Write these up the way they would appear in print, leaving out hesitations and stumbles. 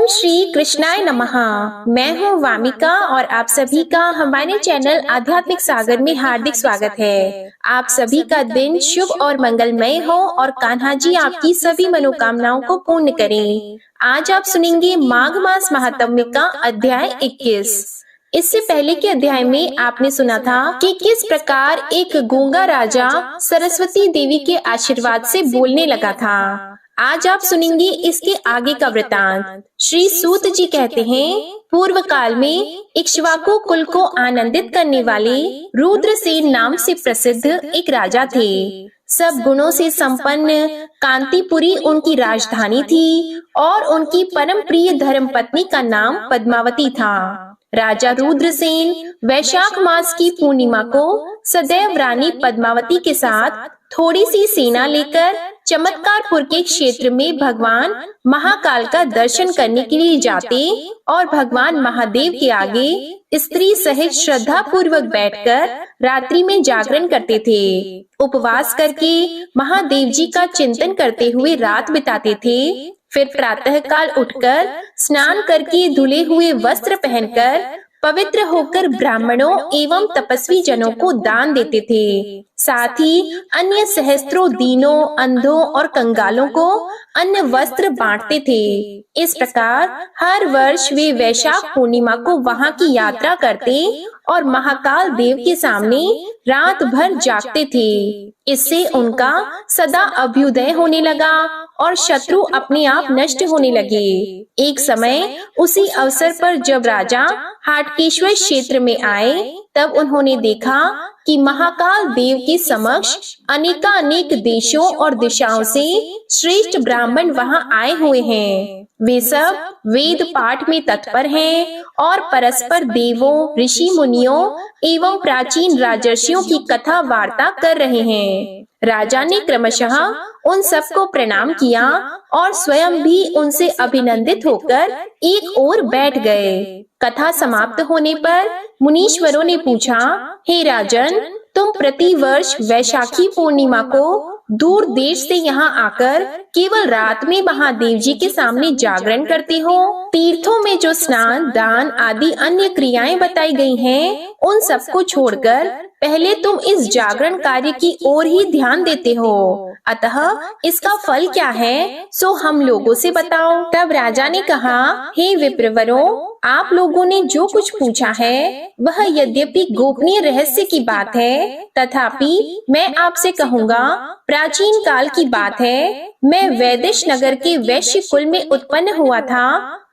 श्री कृष्णाय नमः। मैं हूँ वामिका और आप सभी का हमारे चैनल आध्यात्मिक सागर में हार्दिक स्वागत है। आप सभी का दिन शुभ और मंगलमय हो और कान्हा जी आपकी सभी मनोकामनाओं को पूर्ण करें। आज आप सुनेंगे माघ मास महात्म्य का अध्याय 21। इससे पहले के अध्याय में आपने सुना था कि किस प्रकार एक गूंगा राजा सरस्वती देवी के आशीर्वाद से बोलने लगा था। आज आप सुनेंगे इसके आगे का वृतांत। श्री सूत जी कहते हैं, पूर्व काल में इक्ष्वाकु कुल को आनंदित करने वाले रुद्रसेन नाम से प्रसिद्ध एक राजा थे। सब गुणों से संपन्न कांतिपुरी उनकी राजधानी थी और उनकी परम प्रिय धर्मपत्नी का नाम पद्मावती था। राजा रुद्रसेन वैशाख मास की पूर्णिमा को सदैव रानी पद्मावती के साथ थोड़ी सी सेना लेकर चमत्कारपुर के क्षेत्र में भगवान महाकाल का दर्शन करने के लिए जाते और भगवान महादेव के आगे स्त्री सहित श्रद्धा पूर्वक बैठकर रात्रि में जागरण करते थे। उपवास करके महादेव जी का चिंतन करते हुए रात बिताते थे। फिर प्रातः काल उठकर स्नान करके धुले हुए वस्त्र पहनकर पवित्र होकर ब्राह्मणों एवं तपस्वी जनों को दान देते थे। साथ ही अन्य सहस्त्रों दीनों, अंधों और कंगालों को अन्न वस्त्र बांटते थे। इस प्रकार हर वर्ष वे वैशाख पूर्णिमा को वहां की यात्रा करते और महाकाल देव के सामने रात भर जागते थे। इससे उनका सदा अभ्युदय होने लगा और शत्रु अपने आप नष्ट होने लगे। एक समय उसी अवसर पर जब राजा हाटकेश्वर क्षेत्र में आए, तब उन्होंने देखा कि महाकाल देव के समक्ष अनेकानेक देशों और दिशाओं से श्रेष्ठ ब्राह्मण वहां आए हुए हैं। वे सब वेद पाठ में तत्पर हैं और परस्पर देवों, ऋषि मुनियों एवं प्राचीन राजर्षियों की कथा वार्ता कर रहे हैं। राजा ने क्रमशः उन सबको प्रणाम किया और स्वयं भी उनसे अभिनंदित होकर एक ओर बैठ गए। कथा समाप्त होने पर मुनीश्वरों ने पूछा, हे राजन, तुम प्रति वर्ष वैशाखी पूर्णिमा को दूर देश से यहाँ आकर केवल रात में महादेव जी के सामने जागरण करते हो। तीर्थों में जो स्नान, दान आदि अन्य क्रियाएं बताई गई हैं, उन सबको छोड़कर पहले तुम इस जागरण कार्य की ओर ही ध्यान देते हो। अतः इसका फल क्या है, सो हम लोगों से बताओ। तब राजा ने कहा, हे विप्रवरों, आप लोगों ने जो कुछ पूछा है वह यद्यपि गोपनीय रहस्य की बात है, तथापि मैं आपसे कहूँगा, प्राचीन काल की बात है। मैं वैदेश नगर के वैश्य कुल में उत्पन्न हुआ था।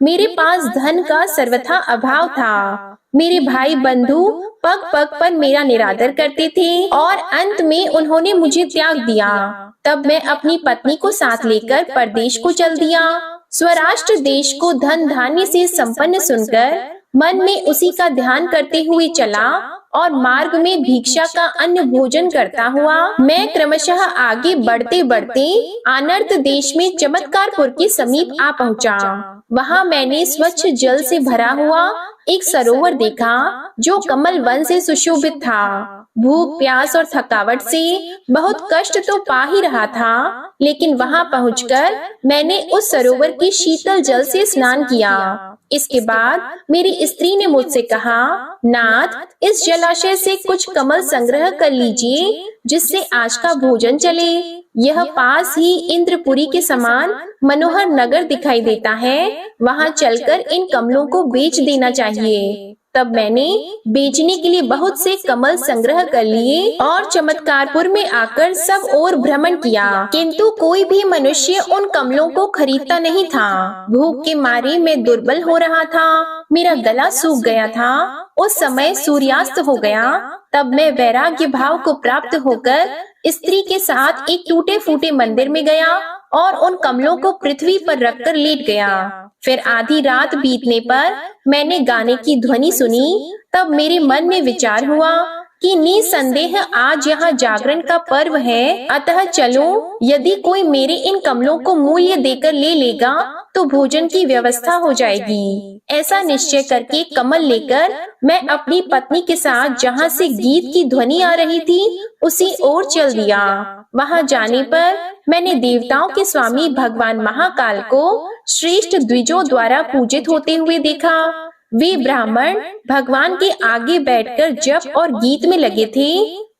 मेरे पास धन का सर्वथा अभाव था। मेरे भाई बंधु पग पग पर मेरा निरादर करते थे और अंत में उन्होंने मुझे त्याग दिया। तब मैं अपनी पत्नी को साथ लेकर परदेश को चल दिया। स्वराष्ट्र देश को धन धान्य से संपन्न सुनकर मन में उसी का ध्यान करते हुए चला और मार्ग में भिक्षा का अन्न भोजन करता हुआ मैं क्रमशः आगे बढ़ते बढ़ते आनर्त देश में चमत्कारपुर के समीप आ पहुंचा। वहां मैंने स्वच्छ जल से भरा हुआ एक सरोवर देखा जो कमल वन से सुशोभित था। भूख, प्यास और थकावट से बहुत कष्ट तो पा ही रहा था, लेकिन वहां पहुंचकर मैंने उस सरोवर के शीतल जल से स्नान किया। इसके बाद मेरी स्त्री ने मुझसे कहा, नाथ, इस जलाशय से कुछ कमल संग्रह कर लीजिए जिससे आज का भोजन चले। यह पास ही इंद्रपुरी के समान मनोहर नगर दिखाई देता है। वहां चलकर इन कमलों को बेच देना चाहिए। तब मैंने बेचने के लिए बहुत से कमल संग्रह कर लिए और चमत्कारपुर में आकर सब ओर भ्रमण किया, किंतु कोई भी मनुष्य उन कमलों को खरीदता नहीं था। भूख के मारे मैं दुर्बल हो रहा था, मेरा गला सूख गया था। उस समय सूर्यास्त हो गया। तब मैं वैराग्य भाव को प्राप्त होकर स्त्री के साथ एक टूटे फूटे मंदिर में गया और उन कमलों को पृथ्वी पर रखकर लेट गया। फिर आधी रात बीतने पर मैंने गाने की ध्वनि सुनी। तब मेरे मन में विचार हुआ कि निसंदेह आज यहाँ जागरण का पर्व है, अतः चलो, यदि कोई मेरे इन कमलों को मूल्य देकर ले लेगा तो भोजन की व्यवस्था हो जाएगी। ऐसा निश्चय करके कमल लेकर मैं अपनी पत्नी के साथ जहाँ से गीत की ध्वनि आ रही थी उसी ओर चल दिया। वहां जाने पर मैंने देवताओं के स्वामी भगवान महाकाल को श्रेष्ठ द्विजों द्वारा पूजित होते हुए देखा। वे ब्राह्मण भगवान के आगे बैठकर जप और गीत में लगे थे।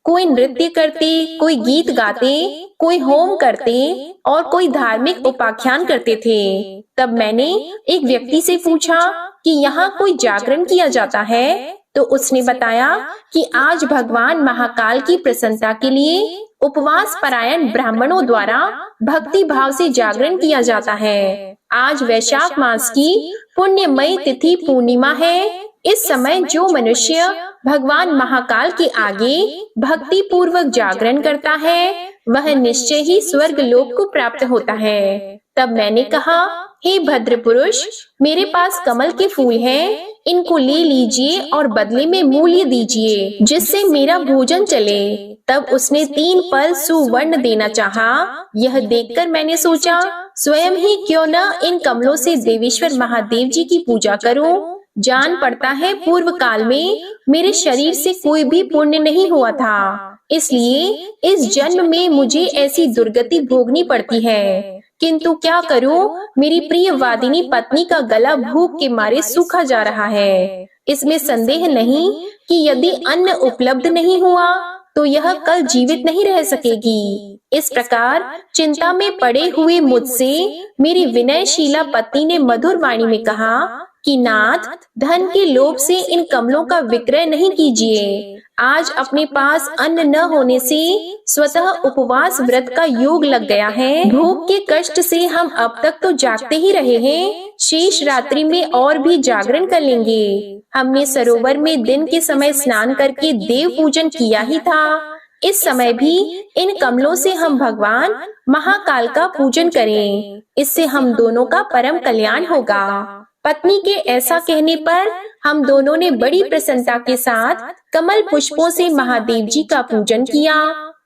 कोई नृत्य करते, कोई गीत गाते, कोई होम करते और कोई धार्मिक उपाख्यान करते थे। तब मैंने एक व्यक्ति से पूछा कि यहाँ कोई जागरण किया जाता है, तो उसने बताया कि आज भगवान महाकाल की प्रसन्नता के लिए उपवास परायण ब्राह्मणों द्वारा भक्ति भाव से जागरण किया जाता है। आज वैशाख मास की पुण्यमयी तिथि पूर्णिमा है। इस समय जो मनुष्य भगवान महाकाल के आगे भक्ति पूर्वक जागरण करता है, वह निश्चय ही स्वर्ग लोक को प्राप्त होता है। तब मैंने कहा, हे भद्र पुरुष, मेरे पास कमल के फूल हैं, इनको ले लीजिए और बदले में मूल्य दीजिए, जिससे मेरा भोजन चले। तब उसने 3 पल सुवर्ण देना चाहा। यह देखकर मैंने सोचा, स्वयं ही क्यों न इन कमलों से देवेश्वर महादेव जी की पूजा करूं। जान पड़ता है पूर्व काल में मेरे शरीर से कोई भी पुण्य नहीं हुआ था, इसलिए इस जन्म में मुझे ऐसी दुर्गति भोगनी पड़ती है। किंतु क्या करूं, मेरी प्रिय वादिनी पत्नी का गला भूख के मारे सूखा जा रहा है। इसमें संदेह नहीं कि यदि अन्न उपलब्ध नहीं हुआ तो यह कल जीवित नहीं रह सकेगी। इस प्रकार चिंता में पड़े हुए मुझसे मेरी विनयशीला पत्नी ने मधुर वाणी में कहा कि नाथ, धन के लोभ से इन कमलों का विक्रय नहीं कीजिए। आज अपने पास अन्न न होने से स्वतः उपवास व्रत का योग लग गया है। भूख के कष्ट से हम अब तक तो जागते ही रहे हैं, शेष रात्रि में और भी जागरण कर लेंगे। हमने सरोवर में दिन के समय स्नान करके देव पूजन किया ही था। इस समय भी इन कमलों से हम भगवान महाकाल का पूजन करें, इससे हम दोनों का परम कल्याण होगा। पत्नी के ऐसा कहने पर हम दोनों ने बड़ी प्रसन्नता के साथ कमल पुष्पों से महादेव जी का पूजन किया।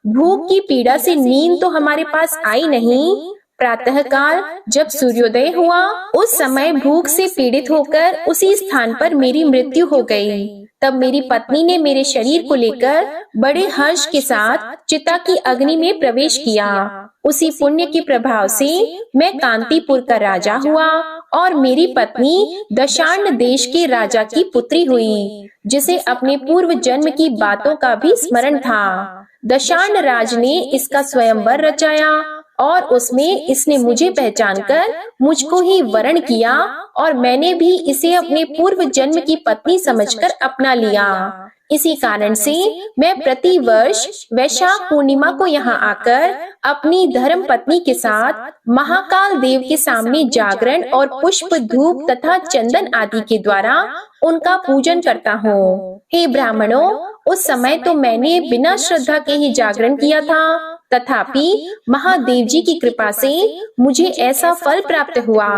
भूख की पीड़ा से नींद तो हमारे पास आई नहीं। प्रातःकाल जब सूर्योदय हुआ, उस समय भूख से पीड़ित होकर उसी स्थान पर मेरी मृत्यु हो गई। तब मेरी पत्नी ने मेरे शरीर को लेकर बड़े हर्ष के साथ चिता की अग्नि में प्रवेश किया। उसी पुण्य के प्रभाव से मैं कांतिपुर का राजा हुआ और मेरी पत्नी दशार्ण देश के राजा की पुत्री हुई, जिसे अपने पूर्व जन्म की बातों का भी स्मरण था। दशार्ण राज ने इसका स्वयंवर रचाया और उसमें इसने मुझे पहचानकर मुझको ही वरण किया और मैंने भी इसे अपने पूर्व जन्म की पत्नी समझकर अपना लिया। इसी कारण से मैं प्रति वर्ष वैशाख पूर्णिमा को यहाँ आकर अपनी धर्म पत्नी के साथ महाकाल देव के सामने जागरण और पुष्प, धूप तथा चंदन आदि के द्वारा उनका पूजन करता हूँ। हे ब्राह्मणों, उस समय तो मैंने बिना श्रद्धा के ही जागरण किया था, तथापि महादेव जी की कृपा से मुझे ऐसा फल प्राप्त हुआ।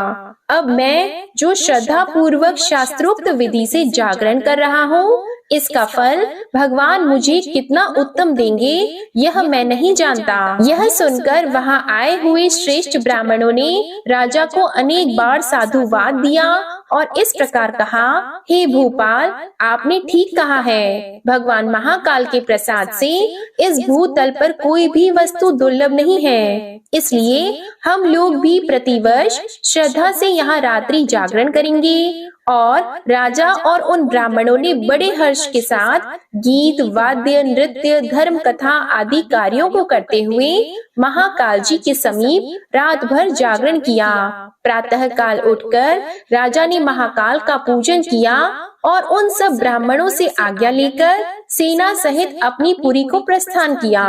अब मैं जो श्रद्धा पूर्वक शास्त्रोक्त विधि से जागरण कर रहा हूँ, इसका फल भगवान मुझे कितना उत्तम देंगे यह मैं नहीं जानता। यह सुनकर वहाँ आए हुए श्रेष्ठ ब्राह्मणों ने राजा को अनेक बार साधुवाद दिया और इस प्रकार कहा, हे भूपाल, आपने ठीक कहा है। भगवान महाकाल के प्रसाद से इस भूतल पर कोई भी वस्तु दुर्लभ नहीं है, इसलिए हम लोग भी प्रतिवर्ष श्रद्धा से यहाँ रात्रि जागरण करेंगे। और राजा और उन ब्राह्मणों ने बड़े हर्ष के साथ गीत, वाद्य, नृत्य, धर्म कथा आदि कार्यों को करते हुए महाकाल जी के समीप रात भर जागरण किया। प्रातः काल उठकर राजा ने महाकाल का पूजन किया और उन सब ब्राह्मणों से आज्ञा लेकर सेना सहित अपनी पुरी को प्रस्थान किया।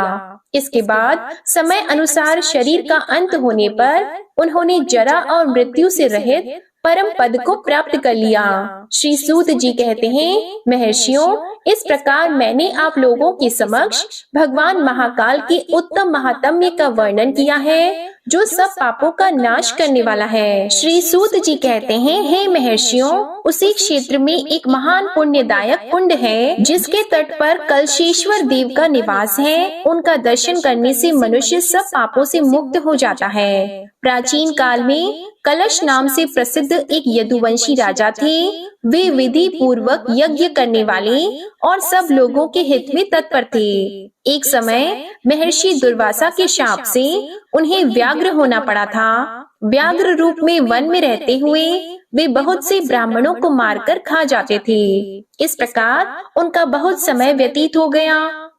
इसके बाद समय अनुसार शरीर का अंत होने पर उन्होंने जरा और मृत्यु से रहित परम पद को प्राप्त कर लिया। श्री सूत जी कहते हैं, महर्षियों, इस प्रकार मैंने आप लोगों के समक्ष भगवान महाकाल के उत्तम महात्म्य का वर्णन किया है, जो सब पापों का नाश करने वाला है। श्री सूत जी कहते हैं, हे महर्षियों, उसी क्षेत्र में एक महान पुण्यदायक कुंड है, जिसके तट पर कलशेश्वर देव का निवास है। उनका दर्शन करने से मनुष्य सब पापों से मुक्त हो जाता है। प्राचीन काल में कलश नाम से प्रसिद्ध एक यदुवंशी राजा थे। वे विधि पूर्वक यज्ञ करने वाले और सब लोगों के हित में तत्पर थे। एक समय महर्षि दुर्वासा के शाप से उन्हें व्याघ्र होना पड़ा था। व्याघ्र रूप में वन में रहते हुए वे बहुत से ब्राह्मणों को मारकर खा जाते थे। इस प्रकार उनका बहुत समय व्यतीत हो गया।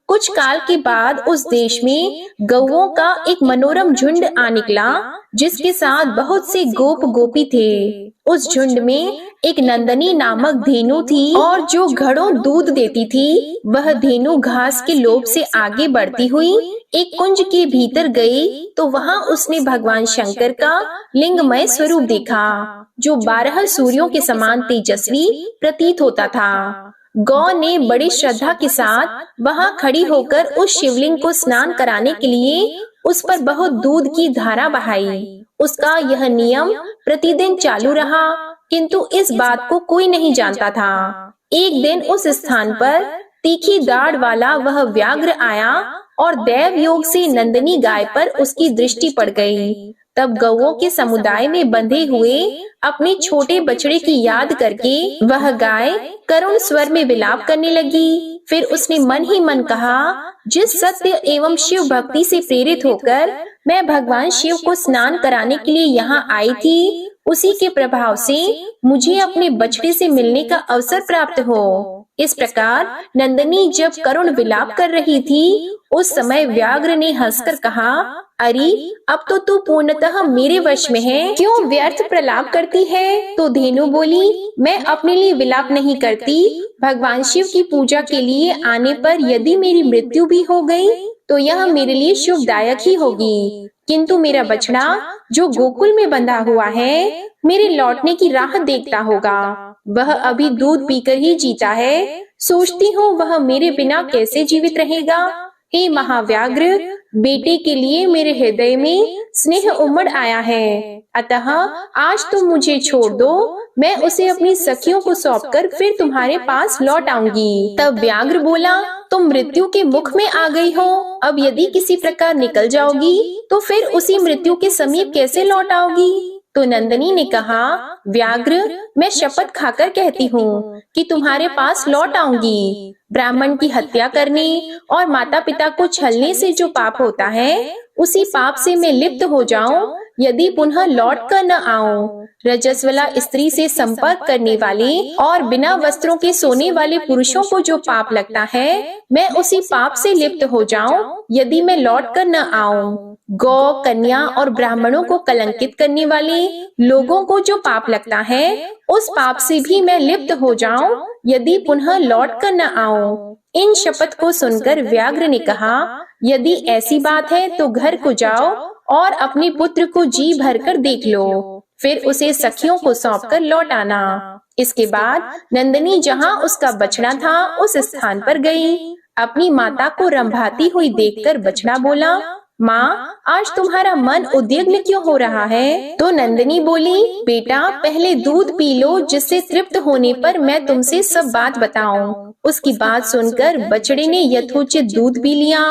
कुछ काल के बाद उस देश में गौओं का एक मनोरम झुंड आ निकला, जिसके साथ बहुत से गोप गोपी थे। उस झुंड में एक नंदनी नामक धेनु थी और जो घड़ों दूध देती थी। वह धेनु घास के लोभ से आगे बढ़ती हुई एक कुंज के भीतर गई तो वहां उसने भगवान शंकर का लिंगमय स्वरूप देखा, जो 12 सूर्यों के समान तेजस्वी प्रतीत होता था। गौ ने बड़ी श्रद्धा के साथ वहां खड़ी होकर उस शिवलिंग को स्नान कराने के लिए उस पर बहुत दूध की धारा बहाई। उसका यह नियम प्रतिदिन चालू रहा, किंतु इस बात को कोई नहीं जानता था। एक दिन उस स्थान पर तीखी दाढ़ वाला वह व्याघ्र आया और दैव योग से नंदिनी गाय पर उसकी दृष्टि पड़ गई। तब गौओं के समुदाय में बंधे हुए अपने छोटे बछड़े की याद करके वह गाय करुण स्वर में विलाप करने लगी। फिर उसने मन ही मन कहा, जिस सत्य एवं शिव भक्ति से प्रेरित होकर मैं भगवान शिव को स्नान कराने के लिए यहाँ आई थी, उसी के प्रभाव से मुझे अपने बछड़े से मिलने का अवसर प्राप्त हो। इस प्रकार नंदिनी जब करुण विलाप कर रही थी, उस समय व्याघ्र ने हंसकर कहा, अरे अब तो तू पूर्णतः मेरे वश में है, क्यों व्यर्थ प्रलाप करती है? तो धेनु बोली, मैं अपने लिए विलाप नहीं करती। भगवान शिव की पूजा के लिए आने पर यदि मेरी मृत्यु भी हो गई तो यह मेरे लिए शुभदायक ही होगी, किंतु मेरा बछड़ा जो गोकुल में बंधा हुआ है मेरे लौटने की राह देखता होगा। वह अभी दूध पीकर ही जीता है, सोचती हूँ वह मेरे बिना कैसे जीवित रहेगा। हे महाव्याघ्र, बेटे के लिए मेरे हृदय में स्नेह उमड़ आया है, अतः आज तुम मुझे छोड़ दो, मैं उसे अपनी सखियों को सौंपकर फिर तुम्हारे पास लौट आऊंगी। तब व्याघ्र बोला, तुम मृत्यु के मुख में आ गई हो, अब यदि किसी प्रकार निकल जाओगी तो फिर उसी मृत्यु के समीप कैसे लौट आओगी? तो नंदिनी ने कहा, व्याघ्र, मैं शपथ खाकर कहती हूँ कि तुम्हारे पास लौट आऊंगी। ब्राह्मण की हत्या करने और माता पिता को छलने से जो पाप होता है, उसी पाप से मैं लिप्त हो जाऊं यदि पुनः लौट कर न आऊं। रजस्वला स्त्री से संपर्क करने वाले और बिना वस्त्रों के सोने वाले पुरुषों को जो पाप लगता है, मैं उसी पाप से लिप्त हो जाऊं यदि मैं लौट कर न आऊं। गौ, कन्या और ब्राह्मणों को कलंकित करने वाले लोगों को जो पाप लगता है, उस पाप से भी मैं लिप्त हो जाऊं यदि पुनः लौट कर न आऊं। इन शपथ को सुनकर व्याघ्र ने कहा, यदि ऐसी बात है तो घर को जाओ और अपने पुत्र को जी भरकर देख लो, फिर उसे सखियों को सौंपकर लौट आना। इसके बाद नंदिनी जहाँ उसका बछड़ा था उस स्थान पर गई। अपनी माता को रंभाती हुई देखकर बछड़ा बोला, माँ, आज तुम्हारा मन उद्विग्न क्यों हो रहा है? तो नंदिनी बोली, बेटा, पहले दूध पी लो, जिससे तृप्त होने पर मैं तुमसे सब बात बताऊं। उसकी बात सुनकर बछड़े ने यथोचित दूध पी लिया।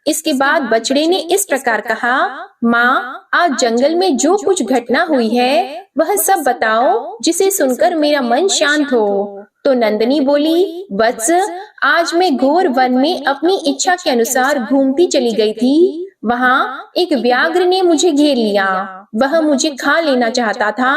इसके बाद बछड़े ने इस प्रकार कहा, माँ, आज जंगल में जो कुछ घटना हुई है वह सब बताओ, जिसे सुनकर मेरा मन शांत हो। तो नंदिनी बोली, वत्स, आज मैं घोर वन में अपनी इच्छा के अनुसार घूमती चली गई थी। वहाँ एक व्याघ्र ने मुझे घेर लिया। वह मुझे खा लेना चाहता था,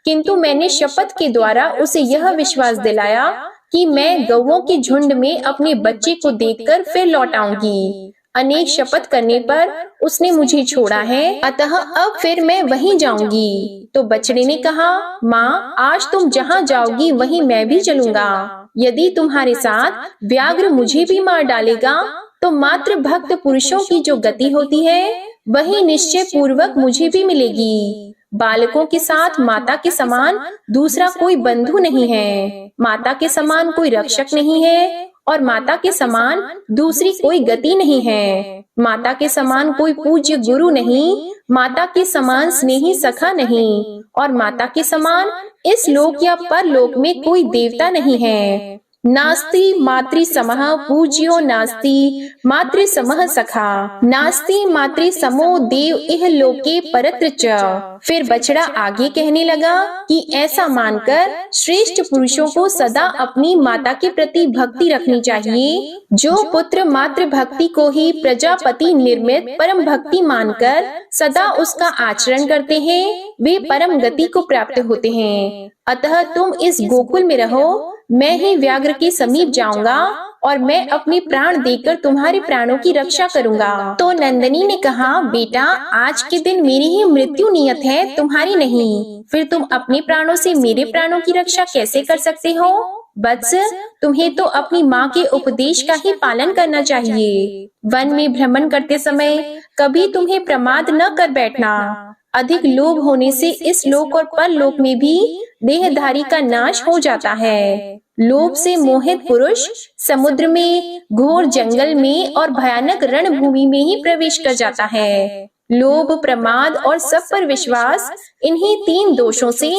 किंतु मैंने शपथ के द्वारा उसे यह विश्वास दिलाया कि मैं गौओं के झुंड में अपने बच्चे को देखकर फिर लौट आऊंगी। अनेक शपथ करने पर उसने मुझे छोड़ा है, अतः अब फिर मैं वहीं जाऊंगी। तो बछड़े ने कहा, माँ, आज तुम जहाँ जाओगी वहीं मैं भी चलूंगा। यदि तुम्हारे साथ व्याघ्र मुझे भी मार डालेगा तो मात्र भक्त पुरुषों की जो गति होती है वही निश्चय पूर्वक मुझे भी मिलेगी। बालकों के साथ माता के समान दूसरा कोई बंधु नहीं है, माता के समान कोई रक्षक नहीं है और माता के समान दूसरी कोई गति नहीं है। माता के समान कोई पूज्य गुरु नहीं, माता के समान स्नेही सखा नहीं और माता के समान इस लोक या परलोक में कोई देवता नहीं है। नास्ति मातृसमः पूज्यो नास्ति मातृसमः सखा, नास्ति मातृसमो देव इह लोके परत्र च। फिर बछड़ा आगे कहने लगा कि ऐसा मानकर श्रेष्ठ पुरुषों को सदा अपनी माता के प्रति भक्ति रखनी चाहिए। जो पुत्र मातृ भक्ति को ही प्रजापति निर्मित परम भक्ति मानकर सदा उसका आचरण करते हैं, वे परम गति को प्राप्त होते हैं। अतः तुम इस गोकुल में रहो, मैं ही व्याघ्र के समीप जाऊंगा और मैं अपने प्राण देकर तुम्हारे प्राणों की रक्षा करूंगा। तो नंदिनी ने कहा, बेटा आज के दिन मेरी ही मृत्यु नियत है, तुम्हारी नहीं। फिर तुम अपने प्राणों से मेरे प्राणों की रक्षा कैसे कर सकते हो? वत्स, तुम्हें तो अपनी माँ के उपदेश का ही पालन करना चाहिए। वन में भ्रमण करते समय कभी तुम्हें प्रमाद न कर बैठना। अधिक लोभ होने से इस लोक और परलोक में भी देहधारी का नाश हो जाता है। लोभ से मोहित पुरुष समुद्र में, घोर जंगल में और भयानक रणभूमि में ही प्रवेश कर जाता है। लोभ, प्रमाद और सब पर विश्वास, इन्हीं 3 दोषों से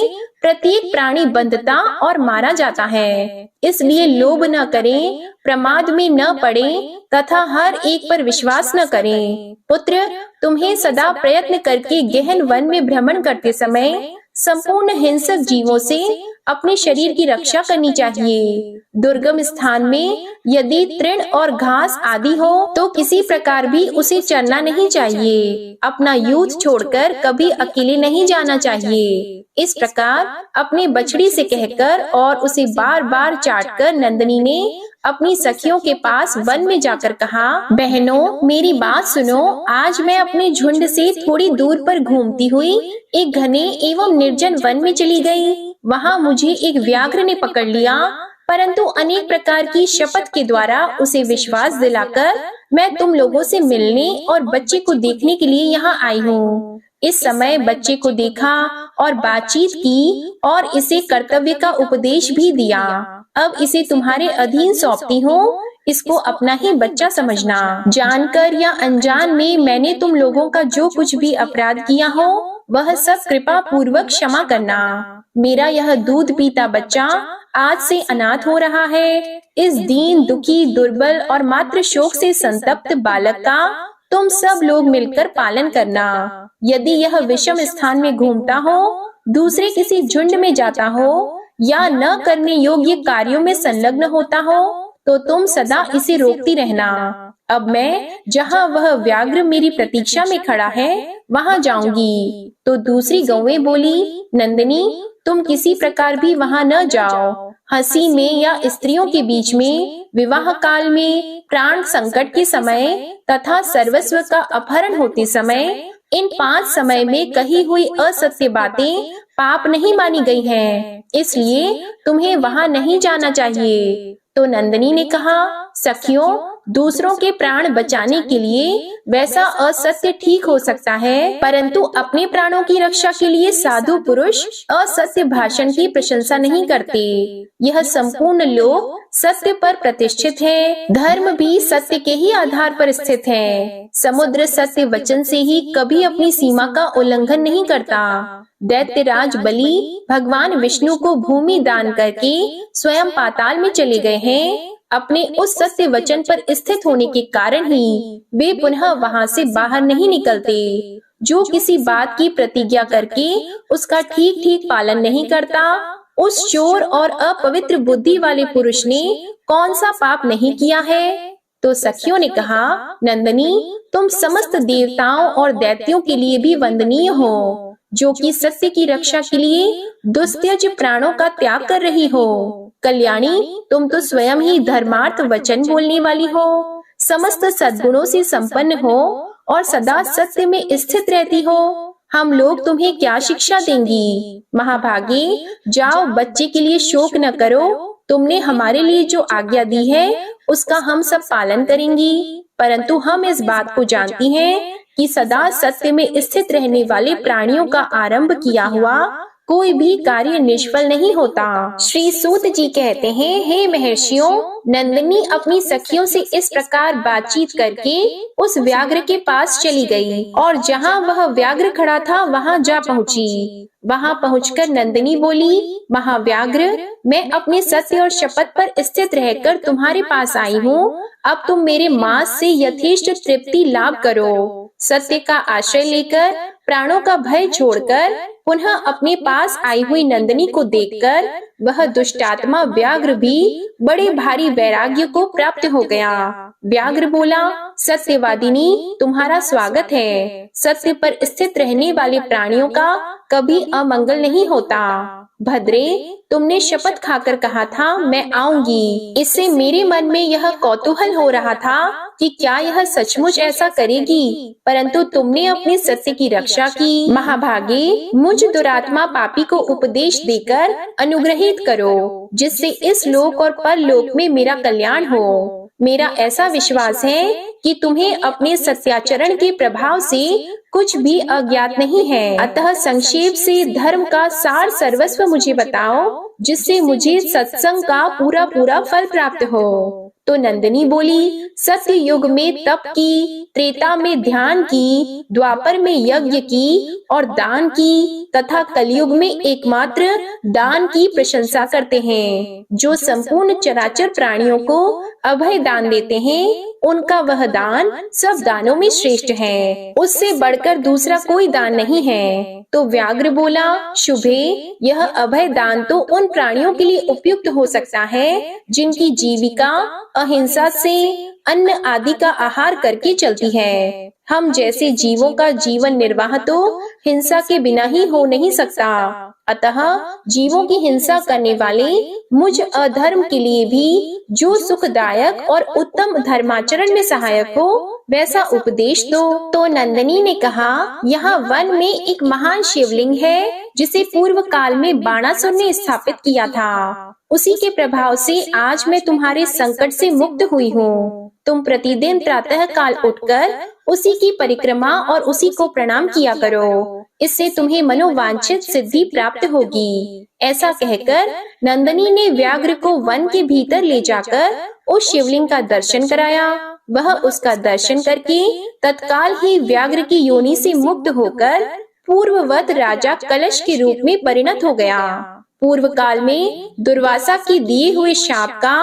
प्रत्येक प्राणी बंधता और मारा जाता है। इसलिए लोभ न करें, प्रमाद में न पड़ें तथा हर एक पर विश्वास न करें। पुत्र, तुम्हें सदा प्रयत्न करके गहन वन में भ्रमण करते समय संपूर्ण हिंसक जीवों से अपने शरीर की रक्षा करनी चाहिए। दुर्गम स्थान में यदि तृण और घास आदि हो तो किसी प्रकार भी उसे चरना नहीं चाहिए। अपना यूथ छोड़कर कभी अकेले नहीं जाना चाहिए। इस प्रकार अपने बछड़ी से कहकर और उसे बार बार चाटकर नंदिनी ने अपनी सखियों के पास वन में जाकर कहा, बहनों मेरी बात सुनो। आज मैं अपने झुंड से थोड़ी दूर पर घूमती हुई एक घने एवं निर्जन वन में चली गई। वहाँ मुझे एक व्याघ्र ने पकड़ लिया, परंतु अनेक प्रकार की शपथ के द्वारा उसे विश्वास दिलाकर मैं तुम लोगों से मिलने और बच्चे को देखने के लिए यहाँ आई हूँ। इस समय बच्चे को देखा और बातचीत की और इसे कर्तव्य का उपदेश भी दिया। अब इसे तुम्हारे अधीन सौंपती हूँ, इसको अपना ही बच्चा समझना। जानकर या अनजान में मैंने तुम लोगों का जो कुछ भी अपराध किया हो वह सब कृपा पूर्वक क्षमा करना। मेरा यह दूध पीता बच्चा आज से अनाथ हो रहा है। इस दीन, दुखी, दुर्बल और मात्र शोक से संतप्त बालक का तुम सब लोग मिलकर पालन करना। यदि यह विषम स्थान में घूमता हो, दूसरे किसी झुंड में जाता हो या न करने योग्य कार्यों में संलग्न होता हो तो तुम सदा इसे रोकती रहना। अब मैं जहाँ वह व्याघ्र मेरी प्रतीक्षा में खड़ा है वहाँ जाऊंगी। तो दूसरी गौएं बोली, नंदिनी तुम किसी प्रकार भी वहाँ न जाओ। हंसी में या स्त्रियों के बीच में, विवाह काल में, प्राण संकट के समय तथा सर्वस्व का अपहरण होते समय, इन 5 समय में कही हुई असत्य बातें पाप नहीं मानी गई हैं। इसलिए तुम्हें वहाँ नहीं जाना चाहिए। तो नंदिनी ने कहा, सखियों दूसरों के प्राण बचाने के लिए वैसा असत्य ठीक हो सकता है, परंतु अपने प्राणों की रक्षा के लिए साधु पुरुष असत्य भाषण की प्रशंसा नहीं करते। यह संपूर्ण लोक सत्य पर प्रतिष्ठित है। धर्म भी सत्य के ही आधार पर स्थित है। समुद्र सत्य वचन से ही कभी अपनी सीमा का उल्लंघन नहीं करता। दैत्यराज बलि भगवान विष्णु को भूमि दान करके स्वयं पाताल में चले गए हैं। अपने उस सत्य वचन पर स्थित होने के कारण ही वे पुनः वहां से बाहर नहीं निकलते। जो किसी बात की प्रतिज्ञा करके उसका ठीक ठीक पालन नहीं करता, उस चोर और अपवित्र बुद्धि वाले पुरुष ने कौन सा पाप नहीं किया है। तो सखियों ने कहा, नंदिनी तुम समस्त देवताओं और दैत्यों के लिए भी वंदनीय हो, जो कि सत्य की रक्षा के लिए दुस्त्यज प्राणों का त्याग कर रही हो। कल्याणी तुम तो स्वयं ही धर्मार्थ वचन बोलने वाली हो, समस्त सद्गुणों से संपन्न हो और सदा सत्य में स्थित रहती हो। हम लोग तुम्हें क्या शिक्षा देंगी? महाभागे जाओ, बच्चे के लिए शोक न करो। तुमने हमारे लिए जो आज्ञा दी है उसका हम सब पालन करेंगी, परंतु हम इस बात को जानती हैं कि सदा सत्य में स्थित रहने वाले प्राणियों का आरंभ किया हुआ कोई भी कार्य निष्फल नहीं होता। श्री सूत जी कहते हैं, हे महर्षियों, नंदिनी अपनी सखियों से इस प्रकार बातचीत करके उस व्याघ्र के पास चली गई और जहाँ वह व्याघ्र खड़ा था वहाँ जा पहुँची। वहाँ पहुंचकर नंदिनी बोली, महाव्याघ्र, मैं अपने सत्य और शपथ पर स्थित रहकर तुम्हारे पास आई हूँ। अब तुम मेरे मांस से यथेष्ट तृप्ति लाभ करो। सत्य का आश्रय लेकर प्राणों का भय छोड़कर पुनः अपने पास आई हुई नंदिनी को देखकर वह दुष्टात्मा व्याघ्र भी बड़े भारी वैराग्य को प्राप्त हो गया। व्याघ्र बोला, सत्यवादिनी, तुम्हारा स्वागत है। सत्य पर स्थित रहने वाले प्राणियों का कभी अमंगल नहीं होता। भद्रे, तुमने शपथ खाकर कहा था मैं आऊंगी। इससे मेरे मन में यह कौतूहल हो रहा था कि क्या यह सचमुच ऐसा करेगी, परंतु तुमने अपने सत्य की रक्षा की। महाभागे, मुझ दुरात्मा पापी को उपदेश देकर अनुग्रहित करो, जिससे इस लोक और परलोक में मेरा कल्याण हो। मेरा ऐसा विश्वास है कि तुम्हें अपने सत्याचरण के प्रभाव से कुछ भी अज्ञात नहीं है। अतः संक्षेप से धर्म का सार सर्वस्व मुझे बताओ, जिससे मुझे सत्संग का पूरा पूरा फल प्राप्त हो। तो नंदिनी बोली, सत्य युग में तप की, त्रेता में ध्यान की, द्वापर में यज्ञ की और दान की, तथा कलयुग में एकमात्र दान की प्रशंसा करते हैं। जो संपूर्ण चराचर प्राणियों को अभय दान देते हैं, उनका वह दान सब दानों में श्रेष्ठ है। उससे बढ़कर दूसरा कोई दान नहीं है। तो व्याघ्र बोला, शुभे, यह अभय दान तो उन प्राणियों के लिए उपयुक्त हो सकता है जिनकी जीविका अहिंसा से अन्न आदि का आहार करके चलती है। हम जैसे जीवों का जीवन निर्वाह तो हिंसा के बिना ही हो नहीं सकता। अतः जीवों की हिंसा करने वाले मुझ अधर्म के लिए भी जो सुखदायक और उत्तम धर्माचरण में सहायक हो वैसा उपदेश दो। तो नंदिनी ने कहा, यहाँ वन में एक महान शिवलिंग है, जिसे पूर्व काल में बाणासुर ने स्थापित किया था। उसी के प्रभाव से आज मैं तुम्हारे संकट से मुक्त हुई हूँ। तुम प्रतिदिन प्रातः काल उठकर उसी की परिक्रमा और उसी को प्रणाम किया करो। इससे तुम्हें मनोवांछित सिद्धि प्राप्त होगी। ऐसा कहकर नंदिनी ने व्याघ्र को वन के भीतर ले जाकर उस शिवलिंग का दर्शन कराया। वह उसका दर्शन करके तत्काल ही व्याघ्र की योनि से मुक्त होकर पूर्ववत राजा कलश के रूप में परिणत हो गया। पूर्व काल में दुर्वासा के दिए हुए शाप का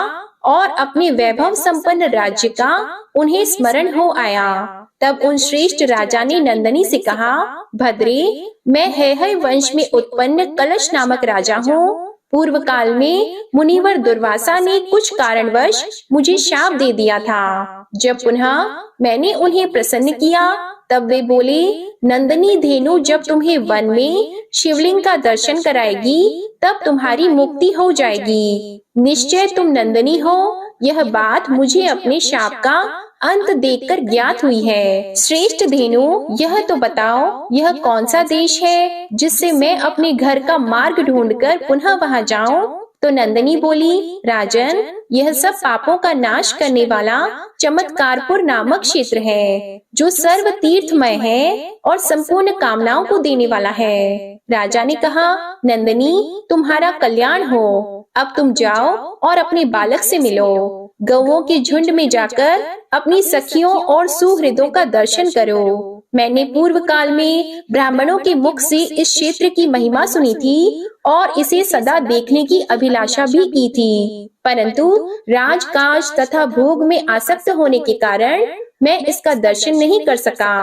और अपने वैभव संपन्न राज्य का उन्हें स्मरण हो आया। तब उन श्रेष्ठ राजा ने नंदिनी से कहा, भद्रे, मैं हैहय वंश में उत्पन्न कलश नामक राजा हूँ। पूर्व काल में मुनिवर दुर्वासा ने कुछ कारणवश मुझे शाप दे दिया था। जब पुनः मैंने उन्हें प्रसन्न किया, तब वे बोले, नंदिनी धेनु जब तुम्हें वन में शिवलिंग का दर्शन कराएगी, तब तुम्हारी मुक्ति हो जाएगी। निश्चय तुम नंदिनी हो, यह बात मुझे अपने शाप का अंत देखकर ज्ञात हुई है। श्रेष्ठ धेनु, यह तो बताओ, यह कौन सा देश है जिससे मैं अपने घर का मार्ग ढूंढकर पुनः वहां जाऊं? तो नंदिनी बोली, राजन, यह सब पापों का नाश करने वाला चमत्कारपुर नामक क्षेत्र है, जो सर्व तीर्थमय है और संपूर्ण कामनाओं को देने वाला है। राजा ने कहा, नंदिनी, तुम्हारा कल्याण हो। अब तुम जाओ और अपने बालक से मिलो। गौओं के झुंड में जाकर अपनी सखियों और सुहृदों का दर्शन करो। मैंने पूर्व काल में ब्राह्मणों के मुख से इस क्षेत्र की महिमा सुनी थी और इसे सदा देखने की अभिलाषा भी की थी, परंतु राजकाज तथा भोग में आसक्त होने के कारण मैं इसका दर्शन नहीं कर सका।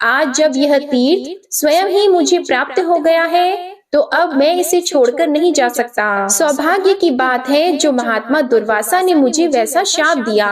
आज जब यह तीर्थ स्वयं ही मुझे प्राप्त हो गया है, तो अब मैं इसे छोड़कर नहीं जा सकता। सौभाग्य की बात है जो महात्मा दुर्वासा ने मुझे वैसा शाप दिया,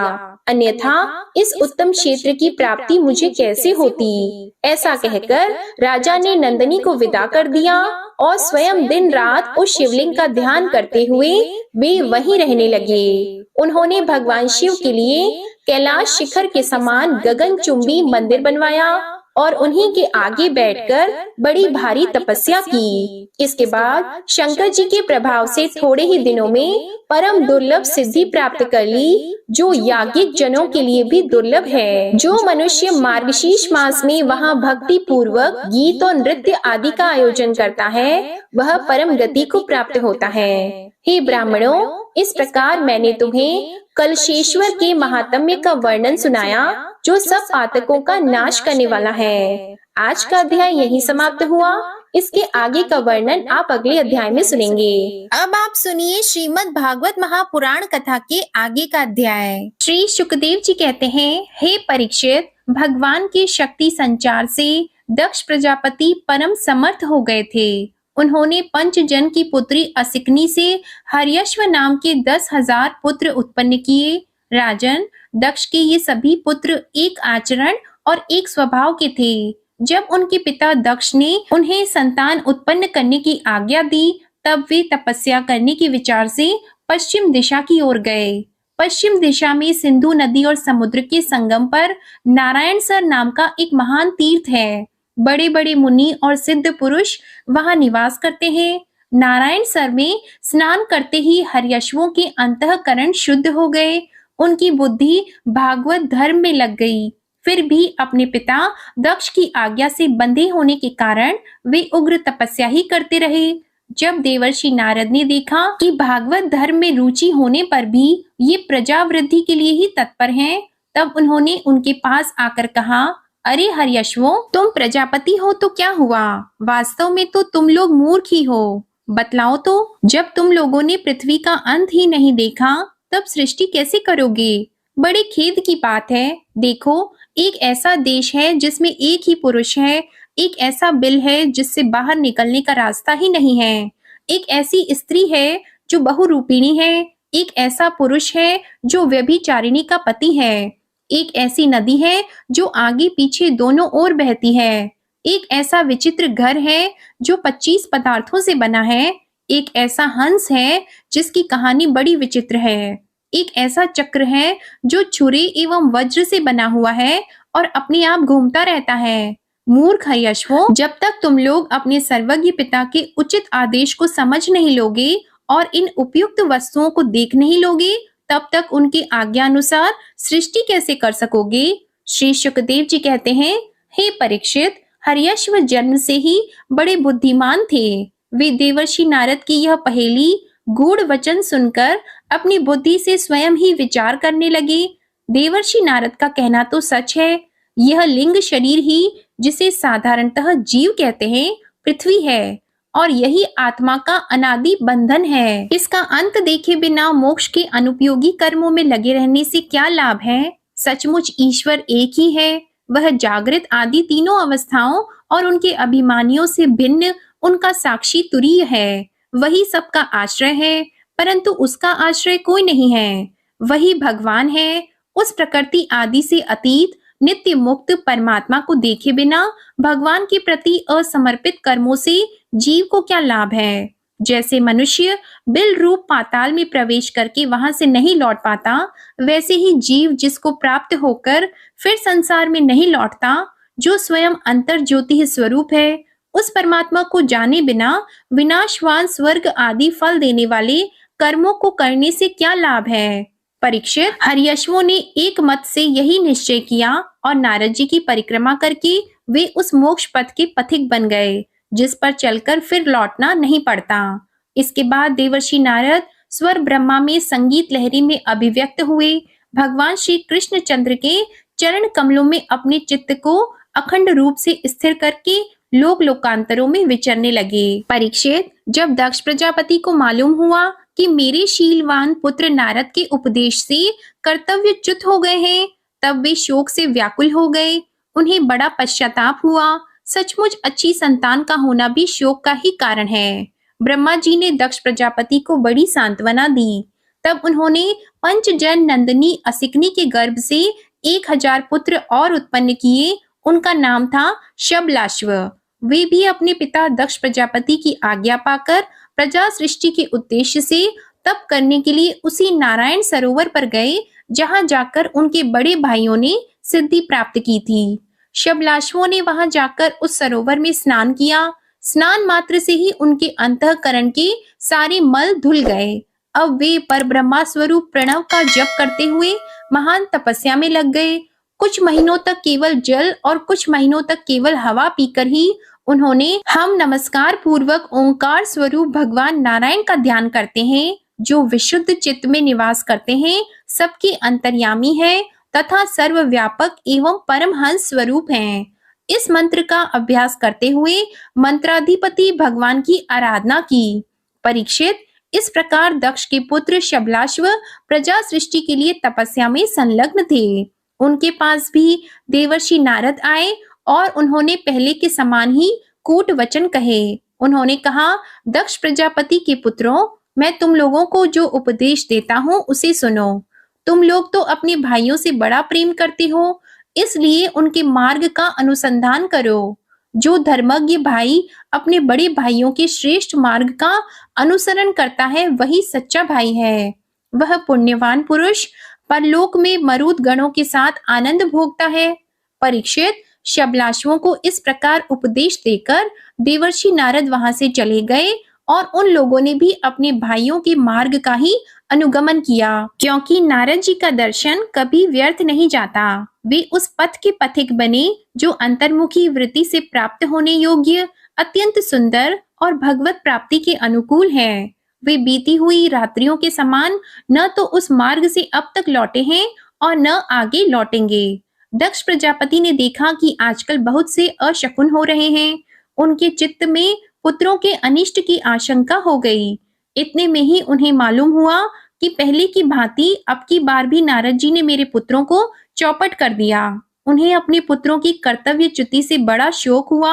अन्यथा इस उत्तम क्षेत्र की प्राप्ति मुझे कैसे होती। ऐसा कहकर राजा ने नंदिनी को विदा कर दिया और स्वयं दिन रात उस शिवलिंग का ध्यान करते हुए वे वहीं रहने लगे। उन्होंने भगवान शिव के लिए कैलाश शिखर के समान गगनचुंबी मंदिर बनवाया और उन्हीं के आगे बैठकर बड़ी भारी तपस्या की। इसके बाद शंकर जी के प्रभाव से थोड़े ही दिनों में परम दुर्लभ सिद्धि प्राप्त कर ली, जो याज्ञिक जनों के लिए भी दुर्लभ है। जो मनुष्य मार्गशीर्ष मास में वहां भक्ति पूर्वक गीत और नृत्य आदि का आयोजन करता है, वह परम गति को प्राप्त होता है। हे ब्राह्मणों, इस प्रकार मैंने तुम्हें कलशेश्वर के महात्म्य का वर्णन सुनाया, जो सब पातकों का नाश करने वाला है। आज का अध्याय यहीं समाप्त हुआ। इसके आगे का वर्णन आप अगले अध्याय में सुनेंगे। अब आप सुनिए श्रीमद् भागवत महापुराण कथा के आगे का अध्याय। श्री सुखदेव जी कहते हैं, हे परीक्षित, भगवान के शक्ति संचार से दक्ष प्रजापति परम समर्थ हो गए थे। उन्होंने पंचजन की पुत्री असिकनी से हर्यश्व नाम के 10,000 पुत्र उत्पन्न किए। राजन, दक्ष के ये सभी पुत्र एक आचरण और एक स्वभाव के थे। जब उनके पिता दक्ष ने उन्हें संतान उत्पन्न करने की आज्ञा दी, तब वे तपस्या करने के विचार से पश्चिम दिशा की ओर गए। पश्चिम दिशा में सिंधु नदी और समुद्र के संगम पर नारायण सर नाम का एक महान तीर्थ है। बड़े बड़े मुनि और सिद्ध पुरुष वहां निवास करते हैं। नारायण सर में स्नान करते ही हर्यश्वों के अंतःकरण शुद्ध हो गए। उनकी बुद्धि भागवत धर्म में लग गई। फिर भी अपने पिता दक्ष की आज्ञा से बंधे होने के कारण वे उग्र तपस्या ही करते रहे। जब देवर्षि नारद ने देखा कि भागवत धर्म में रुचि होने पर भी ये प्रजा वृद्धि के लिए ही तत्पर हैं, तब उन्होंने उनके पास आकर कहा, अरे हर्यश्वों, तुम प्रजापति हो तो क्या हुआ? वास्तव में तो तुम लोग मूर्ख ही हो। बतलाओ तो, जब तुम लोगों ने पृथ्वी का अंत ही नहीं देखा, तब सृष्टि कैसे करोगे? बड़े खेद की बात है। देखो, एक ऐसा देश है जिसमें एक ही पुरुष है, एक ऐसा बिल है जिससे बाहर निकलने का रास्ता ही नहीं है, एक ऐसी स्त्री है जो बहुरूपिणी है, एक ऐसा पुरुष है जो व्यभिचारिणी का पति है, एक ऐसी नदी है जो आगे पीछे दोनों ओर बहती है, एक ऐसा विचित्र घर है जो 25 पदार्थों से बना है, एक ऐसा हंस है जिसकी कहानी बड़ी विचित्र है, एक ऐसा चक्र है जो छुरी एवं वज्र से बना हुआ है और अपने आप घूमता रहता है। मूर्ख हर्यश्वों, जब तक तुम लोग अपने सर्वज्ञ पिता के उचित आदेश को समझ नहीं लोगे और इन उपयुक्त वस्तुओं को देख नहीं लोगे, तब तक उनकी आज्ञा अनुसार सृष्टि कैसे कर सकोगे? श्री सुखदेव जी कहते हैं, हे परीक्षित, हर्यश्व जन्म से ही बड़े बुद्धिमान थे। वे देवर्षि नारद की यह पहेली गूढ़ वचन सुनकर अपनी बुद्धि से स्वयं ही विचार करने लगे। देवर्षि नारद का कहना तो सच है। यह लिंग शरीर ही, जिसे साधारणतः जीव कहते हैं, पृथ्वी है और यही आत्मा का अनादि बंधन है। इसका अंत देखे बिना मोक्ष के अनुपयोगी कर्मों में लगे रहने से क्या लाभ है? सचमुच ईश्वर एक ही है। वह जागृत आदि तीनों अवस्थाओं और उनके अभिमानियों से भिन्न उनका साक्षी तुरीय है। वही सबका आश्रय है, परंतु उसका आश्रय कोई नहीं है। वही भगवान है। उस प्रकृति आदि से अतीत नित्य मुक्त परमात्मा को देखे बिना भगवान के प्रति असमर्पित कर्मों से जीव को क्या लाभ है? जैसे मनुष्य बिल रूप पाताल में प्रवेश करके वहां से नहीं लौट पाता, वैसे ही जीव जिसको प्राप्त होकर फिर संसार में नहीं लौटता, जो स्वयं अंतर ज्योति स्वरूप है, उस परमात्मा को जाने बिना विनाशवान स्वर्ग आदि फल देने वाले कर्मों को करने से क्या लाभ है? परीक्षित, हर्यश्वों ने एक मत से यही निश्चय किया और नारद जी की परिक्रमा करके वे उस मोक्ष पथ के पथिक बन गए, जिस पर चलकर फिर लौटना नहीं पड़ता। इसके बाद देवर्षि नारद स्वर ब्रह्मा में संगीत लहरी में अभिव्यक्त हुए। भगवान श्री कृष्ण चंद्र के चरण कमलों में अपने चित्त को अखंड रूप से स्थिर करके लोक लोकांतरों में विचरने लगे। परीक्षित, जब दक्ष प्रजापति को मालूम हुआ कि मेरे शीलवान पुत्र नारद के उपदेश से कर्तव्यच्युत हो गए हैं, तब वे शोक से व्याकुल हो गए। उन्हें बड़ा पश्चाताप हुआ। सचमुच अच्छी संतान का होना भी शोक का ही कारण है। ब्रह्मा जी ने दक्ष प्रजापति को बड़ी सांत्वना दी। तब उन्होंने पंचजन नंदिनी असिकनी के गर्भ से 1000 पुत्र और उत्पन्न किए। उनका नाम था शबलाश्व। वे भी अपने पिता दक्ष प्रजापति की आज्ञा पाकर प्रजा सृष्टि के उद्देश्य से तप करने के लिए उसी नारायण सरोवर पर गए, जहां जाकर उनके बड़े भाइयों ने सिद्धि प्राप्त की थी। शबलाश्वों ने वहां जाकर उस सरोवर में स्नान किया। स्नान मात्र से ही उनके अंतःकरण के सारे मल धुल गए। अब वे परब्रह्मा स्वरूप प्रणव का जप करते हुए महान तपस्या में लग गए। कुछ महीनों तक केवल जल और कुछ महीनों तक केवल हवा पीकर ही उन्होंने हम नमस्कार पूर्वक ओंकार स्वरूप भगवान नारायण का ध्यान करते हैं, जो विशुद्ध चित्त में निवास करते हैं, सबके अंतर्यामी है तथा सर्वव्यापक एवं परमहंस स्वरूप हैं। इस मंत्र का अभ्यास करते हुए मंत्राधिपति भगवान की आराधना की। परीक्षित, इस प्रकार दक्ष के पुत्र शबलाश्व प्रजा सृष्टि के लिए तपस्या में संलग्न थे। उनके पास भी देवर्षि नारद आए और उन्होंने पहले के समान ही कूट वचन कहे। उन्होंने कहा, दक्ष प्रजापति के पुत्रों, मैं तुम लोगों को जो उपदेश देता हूँ उसे सुनो। तुम लोग तो अपने भाइयों से बड़ा प्रेम करते हो, इसलिए उनके मार्ग का अनुसंधान करो। जो धर्मज्ञ भाई अपने बड़े भाइयों के श्रेष्ठ मार्ग का अनुसरण करता है, वही सच्चा भाई है। वह पुण्यवान पुरुष परलोक में मरुद गणों के साथ आनंद भोगता है। परीक्षित, शबलाश्वों को इस प्रकार उपदेश देकर देवर्षि नारद वहां से चले गए और उन लोगों ने भी अपने भाइयों के मार्ग का ही अनुगमन किया, क्योंकि नारद जी का दर्शन कभी व्यर्थ नहीं जाता। वे उस पथ के पथिक बने जो अंतर्मुखी वृत्ति से प्राप्त होने योग्य, अत्यंत सुंदर और भगवत प्राप्ति के अनुकूल है। वे बीती हुई रात्रियों के समान न तो उस मार्ग से अब तक लौटे हैं और न आगे लौटेंगे। दक्ष प्रजापति ने देखा कि आजकल बहुत से अशकुन हो रहे हैं। उनके चित्त में पुत्रों के अनिष्ट की आशंका हो गई। इतने में ही उन्हें मालूम हुआ कि पहले की भांति अब की बार भी नारद जी ने मेरे पुत्रों को चौपट कर दिया। उन्हें अपने पुत्रों की कर्तव्यच्युति से बड़ा शोक हुआ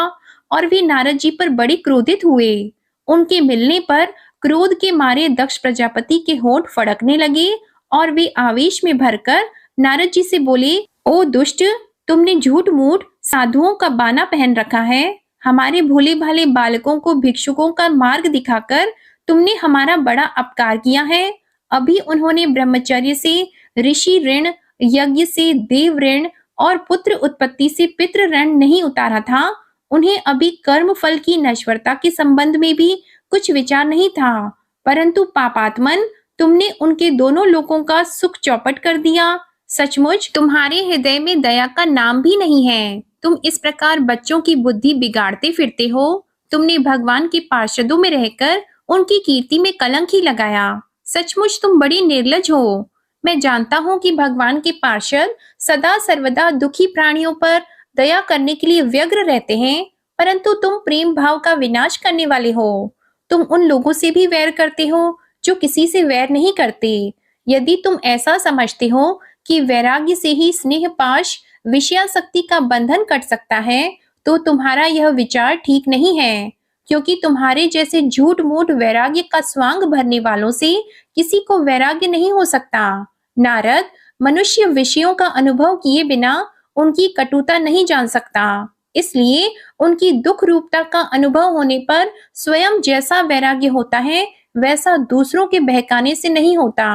और वे नारद जी पर बड़े क्रोधित हुए। उनके मिलने पर क्रोध के मारे दक्ष प्रजापति के होंठ फड़कने लगे और वे आवेश में भरकर नारद जी से बोले, ओ दुष्ट, तुमने झूठ मूठ साधुओं का बाना पहन रखा है। हमारे भोले भाले बालकों को भिक्षुकों का मार्ग दिखाकर तुमने हमारा बड़ा अपकार किया है। अभी उन्होंने ब्रह्मचर्य से ऋषि ऋण, यज्ञ से देव ऋण और पुत्र उत्पत्ति से पितृ ऋण नहीं उतारा था। उन्हें अभी कर्म फल की नश्वरता के संबंध में भी कुछ विचार नहीं था, परंतु पापात्मन, तुमने उनके दोनों लोकों का सुख चौपट कर दिया। सचमुच तुम्हारे हृदय में दया का नाम भी नहीं है। तुम इस प्रकार बच्चों की बुद्धि बिगाड़ते फिरते हो। तुमने भगवान के पार्षदों में रहकर उनकी कीर्ति में कलंक ही लगाया। सचमुच तुम बड़ी निर्लज हो। मैं जानता हूँ कि भगवान के पार्षद सदा सर्वदा दुखी प्राणियों पर दया करने के लिए व्यग्र रहते हैं, परंतु तुम प्रेम भाव का विनाश करने वाले हो। तुम उन लोगों से भी वैर करते हो जो किसी से वैर नहीं करते। यदि तुम ऐसा समझते हो कि वैराग्य से ही स्नेह पाश विषयासक्ति का बंधन कट सकता है, तो तुम्हारा यह विचार ठीक नहीं है, क्योंकि तुम्हारे जैसे झूठ मूठ वैराग्य का स्वांग भरने वालों से किसी को वैराग्य नहीं हो सकता। नारद, मनुष्य विषयों का अनुभव किए बिना उनकी कटुता नहीं जान सकता, इसलिए उनकी दुख रूपता का अनुभव होने पर स्वयं जैसा वैराग्य होता है वैसा दूसरों के बहकाने से नहीं होता।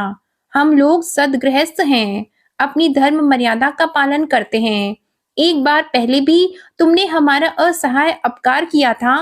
हम लोग सद्गृहस्थ हैं, अपनी धर्म मर्यादा का पालन करते हैं। एक बार पहले भी तुमने हमारा असहाय अपकार किया था,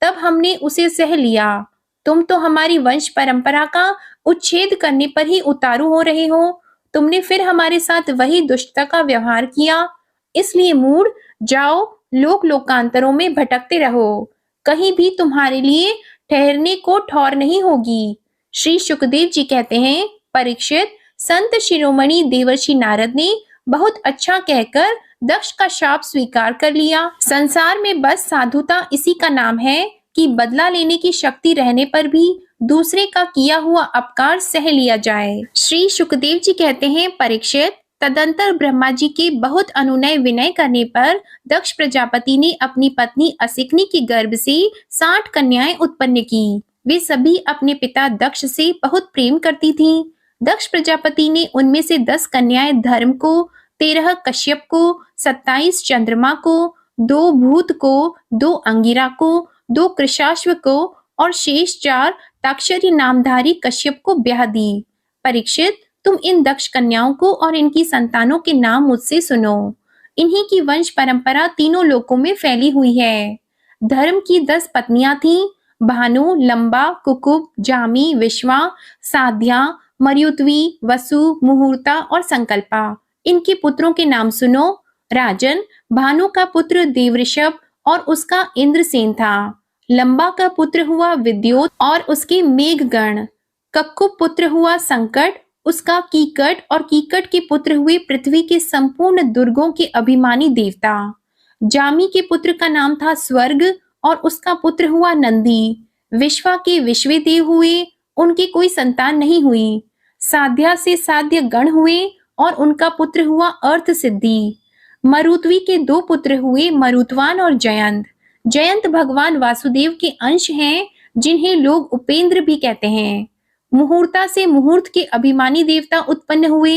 तब हमने उसे सह लिया। तुम तो हमारी वंश परंपरा का उच्छेद करने पर ही उतारू हो रहे हो। तुमने फिर हमारे साथ वही दुष्टता का व्यवहार किया। इसलिए मूढ़, जाओ लोक लोकांतरों में भटकते रहो, कहीं भी तुम्हारे लिए ठहरने को ठौर नहीं होगी। श्री सुखदेव जी कहते हैं, परीक्षित, संत शिरोमणि देवर्षि नारद ने बहुत अच्छा कहकर दक्ष का शाप स्वीकार कर लिया। संसार में बस साधुता इसी का नाम है कि बदला लेने की शक्ति रहने पर भी दूसरे का किया हुआ अपकार सह लिया जाए। श्री सुखदेव जी कहते हैं, परीक्षित, तदंतर ब्रह्मा जी के बहुत अनुनय विनय करने पर दक्ष प्रजापति ने अपनी पत्नी असिकनी के गर्भ से 60 कन्याएं उत्पन्न की। वे सभी अपने पिता दक्ष से बहुत प्रेम करती थीं। दक्ष प्रजापति ने उनमें से 10 कन्याएं धर्म को, 13 कश्यप को, 27 चंद्रमा को, 2 भूत को, 2 अंगिरा को, 2 कृशाश्व को और शेष 4 ताक्षरी नामधारी कश्यप को ब्याह दी। परीक्षित, तुम इन दक्ष कन्याओं को और इनकी संतानों के नाम मुझसे सुनो। इन्हीं की वंश परंपरा तीनों लोकों में फैली हुई है। धर्म की 10 पत्नियां थीं, भानु, लंबा, कुकुब, जामी, विश्वा, साध्या, मर्युत्वी, वसु, मुहूर्ता और संकल्पा। इनके पुत्रों के नाम सुनो। राजन, भानु का पुत्र देवऋषभ और उसका इंद्रसेन था। लंबा का पुत्र हुआ विद्योत और उसके मेघगण। कक्कुप पुत्र हुआ संकट, उसका कीकट, और कीकट के पुत्र हुए पृथ्वी के संपूर्ण दुर्गों के अभिमानी देवता। जामी के पुत्र का नाम था स्वर्ग और उसका पुत्र हुआ नंदी। विश्वा के विश्वदेव हुए, उनकी कोई संतान नहीं हुई। साध्या से साध्य गण हुए और उनका पुत्र हुआ अर्थ सिद्धि। मरुत्वी के 2 पुत्र हुए, मरुत्वान और जयंत। जयंत भगवान वासुदेव के अंश हैं, जिन्हें लोग उपेंद्र भी कहते हैं। मुहूर्ता से मुहूर्त के अभिमानी देवता उत्पन्न हुए।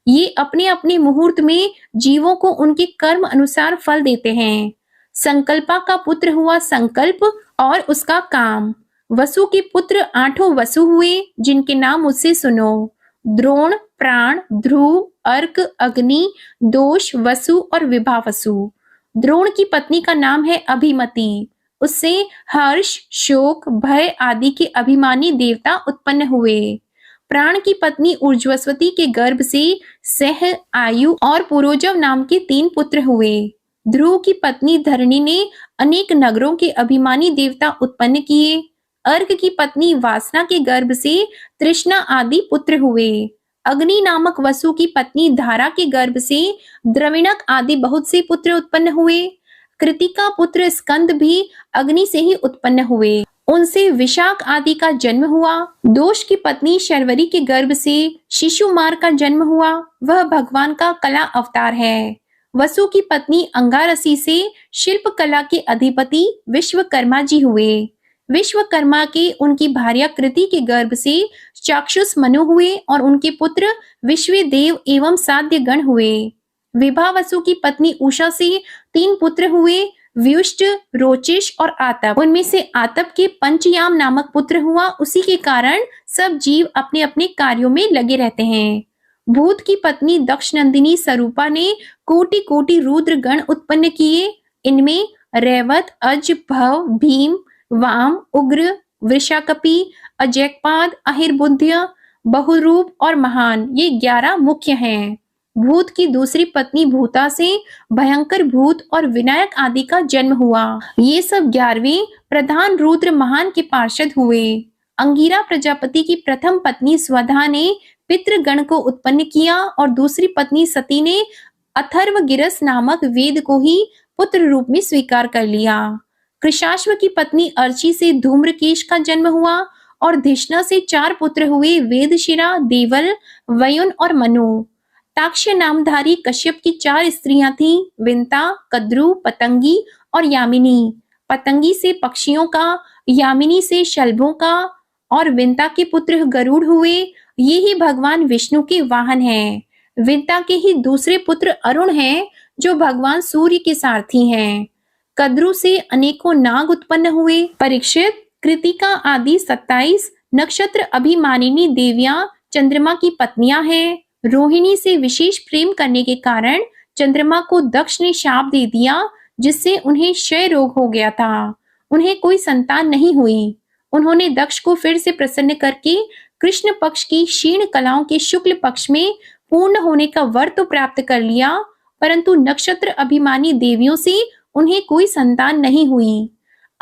ये अपने अपने मुहूर्त में जीवों को उनके कर्म अनुसार फल देते हैं। संकल्पा का पुत्र हुआ संकल्प और उसका काम। वसु के पुत्र 8 वसु हुए, जिनके नाम मुझसे सुनो: द्रोण, प्राण, ध्रुव, अर्क, अग्नि, दोष, वसु और विभावसु। द्रोण की पत्नी का नाम है अभिमति। उससे हर्ष, शोक, भय आदि के अभिमानी देवता उत्पन्न हुए। प्राण की पत्नी ऊर्ज्वस्वती के गर्भ से सह, आयु और पुरोजव नाम के 3 पुत्र हुए। ध्रुव की पत्नी धरणी ने अनेक नगरों के अभिमानी देवता उत्पन्न किए। अर्क की पत्नी वासना के गर्भ से तृष्णा आदि पुत्र हुए। अग्नि नामक वसु की पत्नी धारा के गर्भ से द्रविणक आदि बहुत से पुत्र उत्पन्न हुए। कृतिका पुत्र स्कंद भी अग्नि से ही उत्पन्न हुए। उनसे विशाख आदि का जन्म हुआ। दोष की पत्नी शर्वरी के गर्भ से शिशुमार का जन्म हुआ। वह भगवान का कला अवतार है। वसु की पत्नी अंगारसी से शिल्प कला के अधिपति विश्वकर्मा जी हुए। विश्वकर्मा के उनकी भार्या कृति के गर्भ से चाक्षुष मनु हुए और उनके पुत्र विश्वदेव एवं साध्य गण हुए। विभावसु की पत्नी उषा से 3 पुत्र हुए: व्युष्ट, रोचिश और आतप। उनमें से आतप के पंचयाम नामक पुत्र हुआ। उसी के कारण सब जीव अपने अपने कार्यों में लगे रहते हैं। भूत की पत्नी दक्षनंदिनी स्वरूपा ने कोटि कोटि रुद्र गण उत्पन्न किए। इनमें रैवत, अज, भव, भीम, वाम, उग्र, वृषाकपि, अजैकपाद, अहिर्बुद्ध, बहुरूप और महान, ये 11 मुख्य हैं। भूत की दूसरी पत्नी भूता से भयंकर भूत और विनायक आदि का जन्म हुआ। ये सब 11वें प्रधान रुद्र महान के पार्षद हुए। अंगिरा प्रजापति की प्रथम पत्नी स्वधा ने पितृगण को उत्पन्न किया और दूसरी पत्नी सती ने अथर्वगिरस नामक वेद को ही पुत्र रूप में स्वीकार कर लिया। कृशाश्व की पत्नी अर्ची से धूम्रकेश का जन्म हुआ और धिष्णा से 4 पुत्र हुए: वेदशिरा, देवल, वयुन और मनु। ताक्ष्य नामधारी कश्यप की 4 स्त्रियां थीं: विंता, कद्रु, पतंगी और यामिनी। पतंगी से पक्षियों का, यामिनी से शलभों का और विंता के पुत्र गरुड़ हुए। ये ही भगवान विष्णु के वाहन हैं। विंता के ही दूसरे पुत्र अरुण हैं, जो भगवान सूर्य के सारथी हैं। कद्रु से अनेकों नाग उत्पन्न हुए। परीक्षित, कृतिका आदि 27 नक्षत्र अभिमानिनी देवियां चंद्रमा की पत्नियां हैं। रोहिणी से विशेष प्रेम करने के कारण चंद्रमा को दक्ष ने शाप दे दिया, जिससे उन्हें क्षय रोग हो गया था। उन्हें कोई संतान नहीं हुई। उन्होंने दक्ष को फिर से प्रसन्न करके कृष्ण पक्ष की क्षीण कलाओं के शुक्ल पक्ष में पूर्ण होने का वर तो प्राप्त कर लिया, परंतु नक्षत्र अभिमानी देवियों से उन्हें कोई संतान नहीं हुई।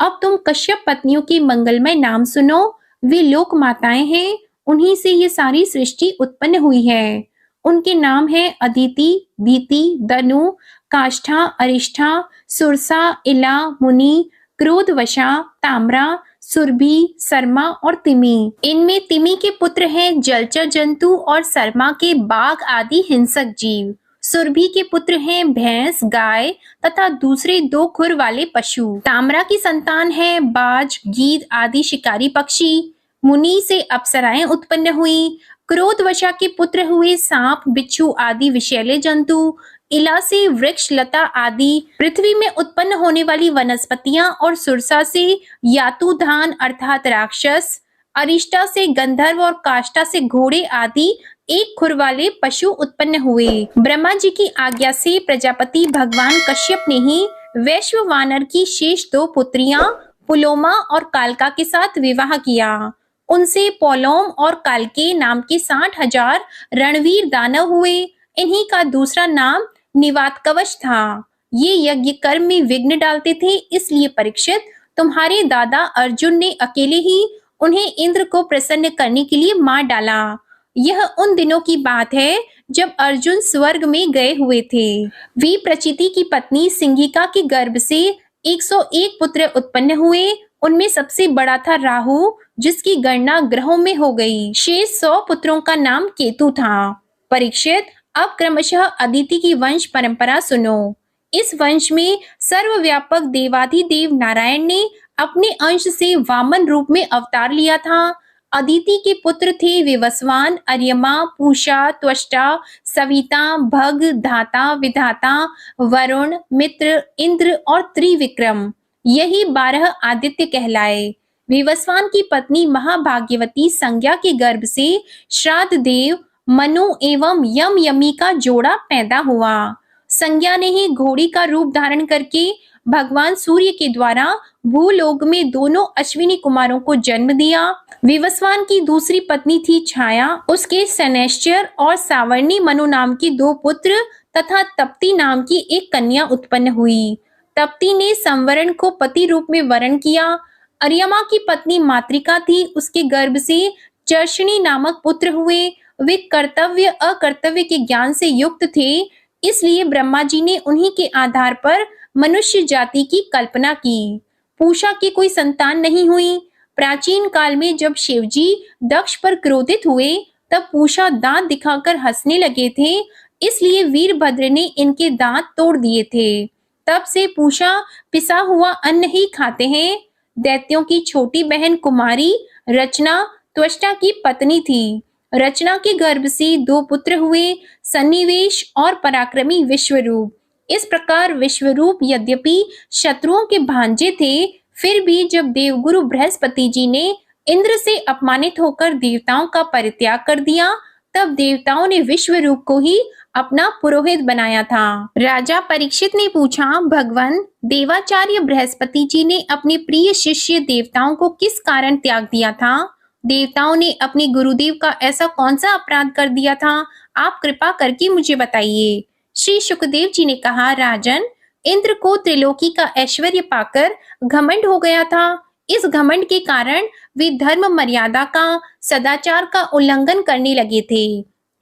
अब तुम कश्यप पत्नियों के मंगलमय नाम सुनो। वे लोक माताएं हैं। उन्हीं से ये सारी सृष्टि उत्पन्न हुई है। उनके नाम है अदिति, दीति, दनु, काष्ठा, अरिष्ठा, सुरसा, इला, मुनि, क्रोधवशा, ताम्रा, सुरभि, शर्मा और तिमी। इनमें तिमी के पुत्र हैं जलचर जंतु और शर्मा के बाघ आदि हिंसक जीव। सुरभि के पुत्र हैं भैंस, गाय तथा दूसरे 2 खुर वाले पशु। ताम्रा की संतान है बाज, गीद आदि शिकारी पक्षी। मुनि से अप्सराएं उत्पन्न हुई। क्रोधवशा के पुत्र हुए सांप, बिच्छू आदि विषैले जंतु। इला से वृक्ष, लता आदि। पृथ्वी में उत्पन्न होने वाली वनस्पतियां और सुरसा से यातुधान अर्थात राक्षस। अरिष्टा से गंधर्व और काष्ठा से घोड़े आदि 1 खुर वाले पशु उत्पन्न हुए। ब्रह्मा जी की आज्ञा से प्रजापति भगवान कश्यप ने ही वैश्ववानर की शेष 2 पुत्रियां पुलोमा और कालका के साथ विवाह किया। उनसे पौलोम और कालके नाम के 60,000 रणवीर दानव हुए। इन्हीं का दूसरा नाम निवातकवच था। ये यज्ञ कर्म में विघ्न डालते थे, इसलिए परीक्षित, तुम्हारे दादा अर्जुन ने अकेले ही उन्हें इंद्र को प्रसन्न करने के लिए मार डाला। यह उन दिनों की बात है जब अर्जुन स्वर्ग में गए हुए थे। वी प्रचिति की पत्नी सिंहिका के गर्भ से 101 पुत्र उत्पन्न हुए। उनमें सबसे बड़ा था राहु, जिसकी गणना ग्रहों में हो गई। शेष 100 पुत्रों का नाम केतु था। परीक्षित, अब क्रमशः अदिति की वंश परंपरा सुनो। इस वंश में सर्वव्यापक देवाधिदेव नारायण ने अपने अंश से वामन रूप में अवतार लिया था। अदिति के पुत्र थे विवस्वान, अर्यमा, पूषा, त्वष्टा, सविता, भग, धाता, विधाता, वरुण, मित्र, इंद्र और त्रिविक्रम। यही 12 आदित्य कहलाए। विवस्वान की पत्नी महाभाग्यवती संज्ञा के गर्भ से श्राद्ध देव मनु एवं यम यमी का जोड़ा पैदा हुआ। संज्ञा ने ही घोड़ी का रूप धारण करके भगवान सूर्य के द्वारा भूलोक में दोनों अश्विनी कुमारों को जन्म दिया। विवस्वान की दूसरी पत्नी थी छाया। उसके सनैश्चर और सावर्णी मनु नाम के 2 पुत्र तथा तप्ती नाम की एक कन्या उत्पन्न हुई। तप्ती ने संवरण को पति रूप में वरण किया। अर्यमा की पत्नी मातृका थी। उसके गर्भ से चर्षणी नामक पुत्र हुए। वे कर्तव्य अकर्तव्य के ज्ञान से युक्त थे, इसलिए ब्रह्मा जी ने उन्हीं के आधार पर मनुष्य जाति की कल्पना की। पूषा की कोई संतान नहीं हुई। प्राचीन काल में जब शिवजी दक्ष पर क्रोधित हुए, तब पूषा दांत दिखाकर हंसने लगे थे, इसलिए वीरभद्र ने इनके दांत तोड़ दिए थे। तब से पूषा पिसा हुआ अन्न ही खाते हैं। दैत्यों की छोटी बहन कुमारी रचना त्वष्टा की पत्नी थी। रचना के गर्भ से 2 पुत्र हुए, सन्निवेश और पराक्रमी विश्वरूप। इस प्रकार विश्वरूप यद्यपि शत्रुओं के भांजे थे, फिर भी जब देवगुरु बृहस्पति जी ने इंद्र से अपमानित होकर देवताओं का परित्याग कर दिया, तब देवताओं ने विश्वरूप को ही अपना पुरोहित बनाया था। राजा परीक्षित ने पूछा, भगवान, देवाचार्य बृहस्पति जी ने अपने प्रिय शिष्य देवताओं को किस कारण त्याग दिया था? देवताओं ने अपने गुरुदेव का ऐसा कौन सा अपराध कर दिया था? आप कृपा करके मुझे बताइए। श्री शुकदेव जी ने कहा, राजन, इंद्र को त्रिलोकी का ऐश्वर्य पाकर घमंड हो गया था। इस घमंड के कारण वे धर्म मर्यादा का, सदाचार का उल्लंघन करने लगे थे।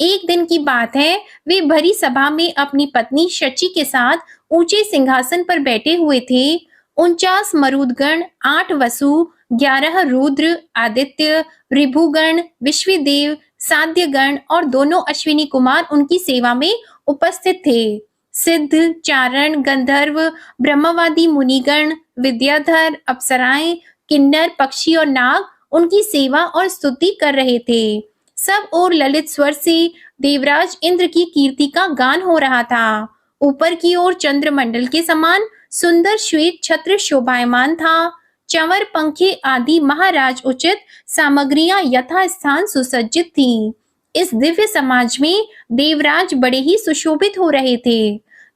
एक दिन की बात है, वे भरी सभा में अपनी पत्नी शची के साथ ऊंचे सिंहासन पर बैठे हुए थे। 49 मरुदगण, 8 वसु, 11 रुद्र, आदित्य, ऋभुगण, विश्वदेव, साध्यगण और दोनों अश्विनी कुमार उनकी सेवा में उपस्थित थे। सिद्ध, चारण, गंधर्व, ब्रह्मवादी मुनिगण, विद्याधर, अप्सराएं, किन्नर, पक्षी और नाग उनकी सेवा और स्तुति कर रहे थे। सब और ललित स्वर से देवराज इंद्र की कीर्ति का गान हो रहा था। ऊपर की ओर चंद्रमंडल के समान सुंदर श्वेत छत्र शोभायमान था। चंवर, पंखे आदि महाराज उचित सामग्रियां यथा स्थान सुसज्जित थीं। इस दिव्य समाज में देवराज बड़े ही सुशोभित हो रहे थे।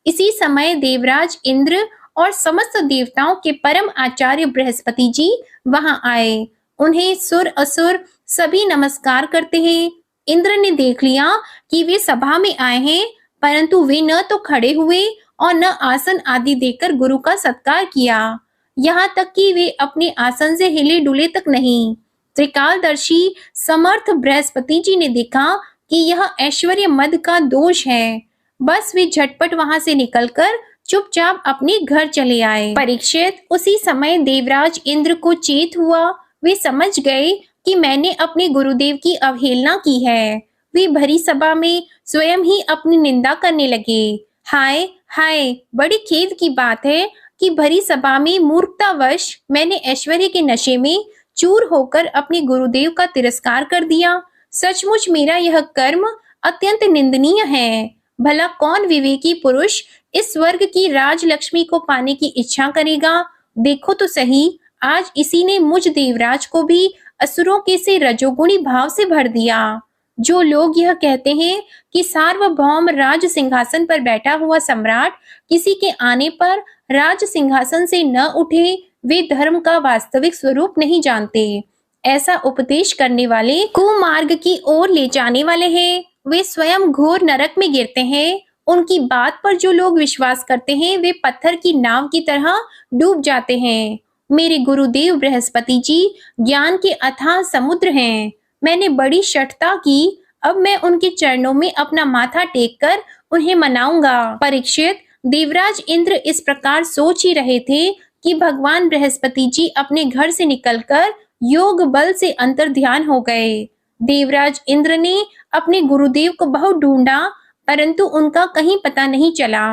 इसी समय देवराज इंद्र और समस्त देवताओं के परम आचार्य बृहस्पति जी वहां आए। उन्हें सुर असुर सभी नमस्कार करते हैं। इंद्र ने देख लिया कि वे सभा में आए हैं, परंतु वे न तो खड़े हुए और न आसन आदि देकर गुरु का सत्कार किया। यहाँ तक कि वे अपने आसन से हिले डुले तक नहीं। त्रिकालदर्शी समर्थ बृहस्पति जी ने देखा कि यह ऐश्वर्य मद का दोष है। बस वे झटपट वहां से निकलकर चुपचाप अपने घर चले आए। परीक्षित, उसी समय देवराज इंद्र को चेत हुआ। वे समझ गए कि मैंने अपने गुरुदेव की अवहेलना की है। वे भरी सभा में स्वयं ही अपनी निंदा करने लगे। हाय हाय, बड़ी खेद की बात है कि भरी सभा में मूर्खतावश मैंने ऐश्वर्य के नशे में चूर होकर अपने गुरुदेव का तिरस्कार कर दिया। सचमुच मेरा यह कर्म अत्यंत निंदनीय है। भला कौन विवेकी पुरुष इस स्वर्ग की राजलक्ष्मी को पाने की इच्छा करेगा? देखो तो सही, आज इसी ने मुझ देवराज को भी असुरों के से रजोगुणी भाव से भर दिया। जो लोग यह कहते हैं कि सार्वभौम राज सिंहासन पर बैठा हुआ सम्राट किसी के आने पर राज सिंहासन से न उठे, वे धर्म का वास्तविक स्वरूप नहीं जानते। ऐसा उपदेश करने वाले कुमार्ग की ओर ले जाने वाले हैं। वे स्वयं घोर नरक में गिरते हैं। उनकी बात पर जो लोग विश्वास करते हैं, वे पत्थर की नाव की तरह डूब जाते हैं। मेरे गुरुदेव बृहस्पति जी ज्ञान के अथाह समुद्र हैं। मैंने बड़ी शठता की, अब मैं उनके चरणों में अपना माथा टेक कर उन्हें मनाऊंगा। परीक्षित, देवराज इंद्र इस प्रकार सोच ही रहे थे कि भगवान बृहस्पति जी अपने घर से निकलकर योग बल से अंतर्ध्यान हो गए। देवराज इंद्र ने अपने गुरुदेव को बहुत ढूंढा, परंतु उनका कहीं पता नहीं चला।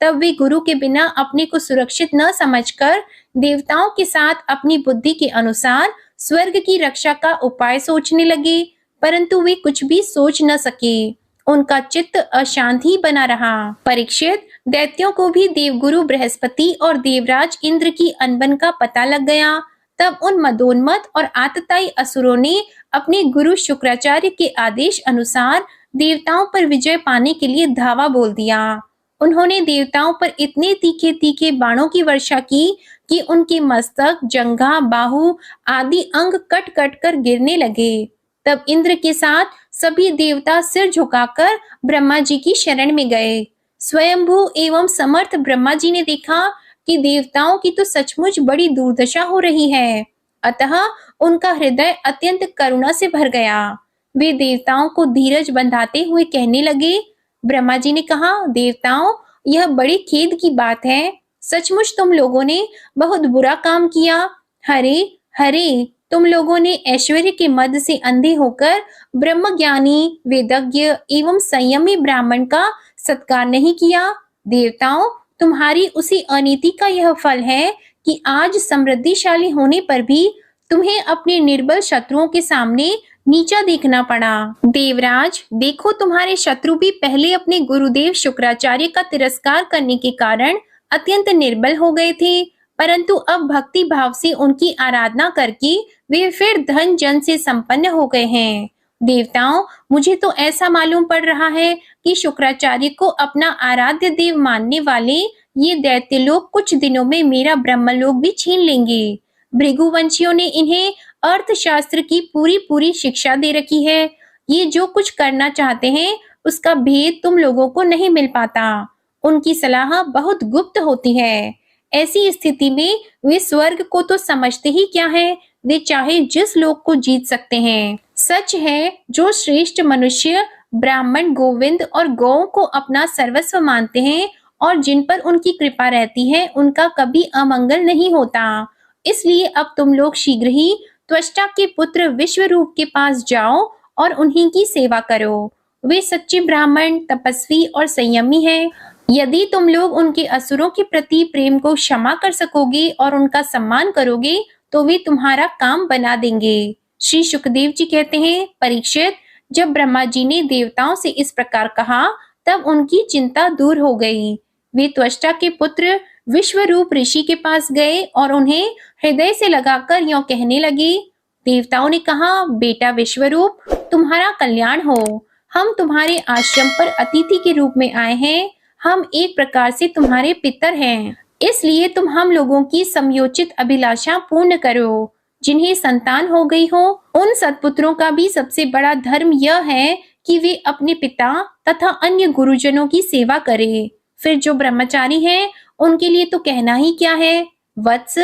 तब वे गुरु के बिना अपने को सुरक्षित न समझकर देवताओं के साथ अपनी बुद्धि के अनुसार स्वर्ग की रक्षा का उपाय सोचने लगे, परंतु वे कुछ भी सोच न सके। उनका चित्त अशांत ही बना रहा। परीक्षित, दैत्यों को भी देवगुरु बृहस्पति और देवराज इंद्र की अनबन का पता लग गया। तब उन मदोन्मत्त और आतताई असुरों ने अपने गुरु शुक्राचार्य के आदेश अनुसार देवताओं पर विजय पाने के लिए धावा बोल दिया। उन्होंने देवताओं पर इतने तीखे तीखे बाणों की वर्षा की कि उनके मस्तक, जंघा, बाहु आदि अंग कट कट कर गिरने लगे। तब इंद्र के साथ सभी देवता सिर झुकाकर ब्रह्मा जी की शरण में गए। स्वयंभू एवं समर्थ ब्रह्मा जी ने देखा कि देवताओं की तो सचमुच बड़ी दुर्दशा हो रही है, अतः उनका हृदय अत्यंत करुणा से भर गया। वे देवताओं को धीरज बंधाते हुए कहने लगे। ब्रह्मा जी ने कहा, देवताओं, यह बड़ी खेद की बात है, सचमुच तुम लोगों ने बहुत बुरा काम किया। हरे हरे, तुम लोगों ने ऐश्वर्य के मद से अंधे होकर ब्रह्मज्ञानी, वेदज्ञ एवं संयमी ब्राह्मण का सत्कार नहीं किया। देवताओं, तुम्हारी उसी अनीति का यह फल है कि आज समृद्धिशाली होने पर भी तुम्हें अपने निर्बल शत्रुओं के सामने नीचा देखना पड़ा। देवराज, देखो, तुम्हारे शत्रु भी पहले अपने गुरुदेव शुक्राचार्य का तिरस्कार करने के कारण अत्यंत निर्बल हो गए थे, परंतु अब भक्ति भाव से उनकी आराधना करके वे फिर धन जन से संपन्न हो गए हैं। देवताओं, मुझे तो ऐसा मालूम पड़ रहा है कि शुक्राचार्य को अपना आराध्य देव मानने वाले ये दैत्य लोग कुछ दिनों में मेरा ब्रह्मलोक भी छीन लेंगे। भृगुवंशियों ने इन्हें अर्थशास्त्र की पूरी पूरी शिक्षा दे रखी है। ये जो कुछ करना चाहते हैं उसका भेद तुम लोगों को नहीं मिल पाता। उनकी सलाह बहुत गुप्त होती है। ऐसी स्थिति में वे स्वर्ग को तो समझते ही क्या है, वे चाहे जिस लोक को जीत सकते हैं। सच है, जो श्रेष्ठ मनुष्य ब्राह्मण, गोविंद और गौओं को अपना सर्वस्व मानते हैं और जिन पर उनकी कृपा रहती है, उनका कभी अमंगल नहीं होता। इसलिए अब तुम लोग शीघ्र ही त्वष्टा के पुत्र विश्वरूप के पास जाओ और उन्हीं की सेवा करो। वे सच्चे ब्राह्मण, तपस्वी और संयमी हैं। यदि तुम लोग उनके असुरों के प्रति प्रेम को क्षमा कर सकोगे और उनका सम्मान करोगे तो वे तुम्हारा काम बना देंगे। श्री सुखदेव जी कहते हैं, परीक्षित, जब ब्रह्मा जी ने देवताओं से इस प्रकार कहा तब उनकी चिंता दूर हो गई। वे त्वष्टा के पुत्र विश्वरूप ऋषि के पास गए और उन्हें हृदय से लगाकर यों कहने लगे। देवताओं ने कहा, बेटा विश्वरूप, तुम्हारा कल्याण हो। हम तुम्हारे आश्रम पर अतिथि के रूप में आए हैं। हम एक प्रकार से तुम्हारे पितर हैं, इसलिए तुम हम लोगों की समयोचित अभिलाषा पूर्ण करो। जिन्हें संतान हो गई हो, उन सत्पुत्रों का भी सबसे बड़ा धर्म यह है कि वे अपने पिता तथा अन्य गुरुजनों की सेवा करें। फिर जो ब्रह्मचारी हैं, उनके लिए तो कहना ही क्या है। वत्स,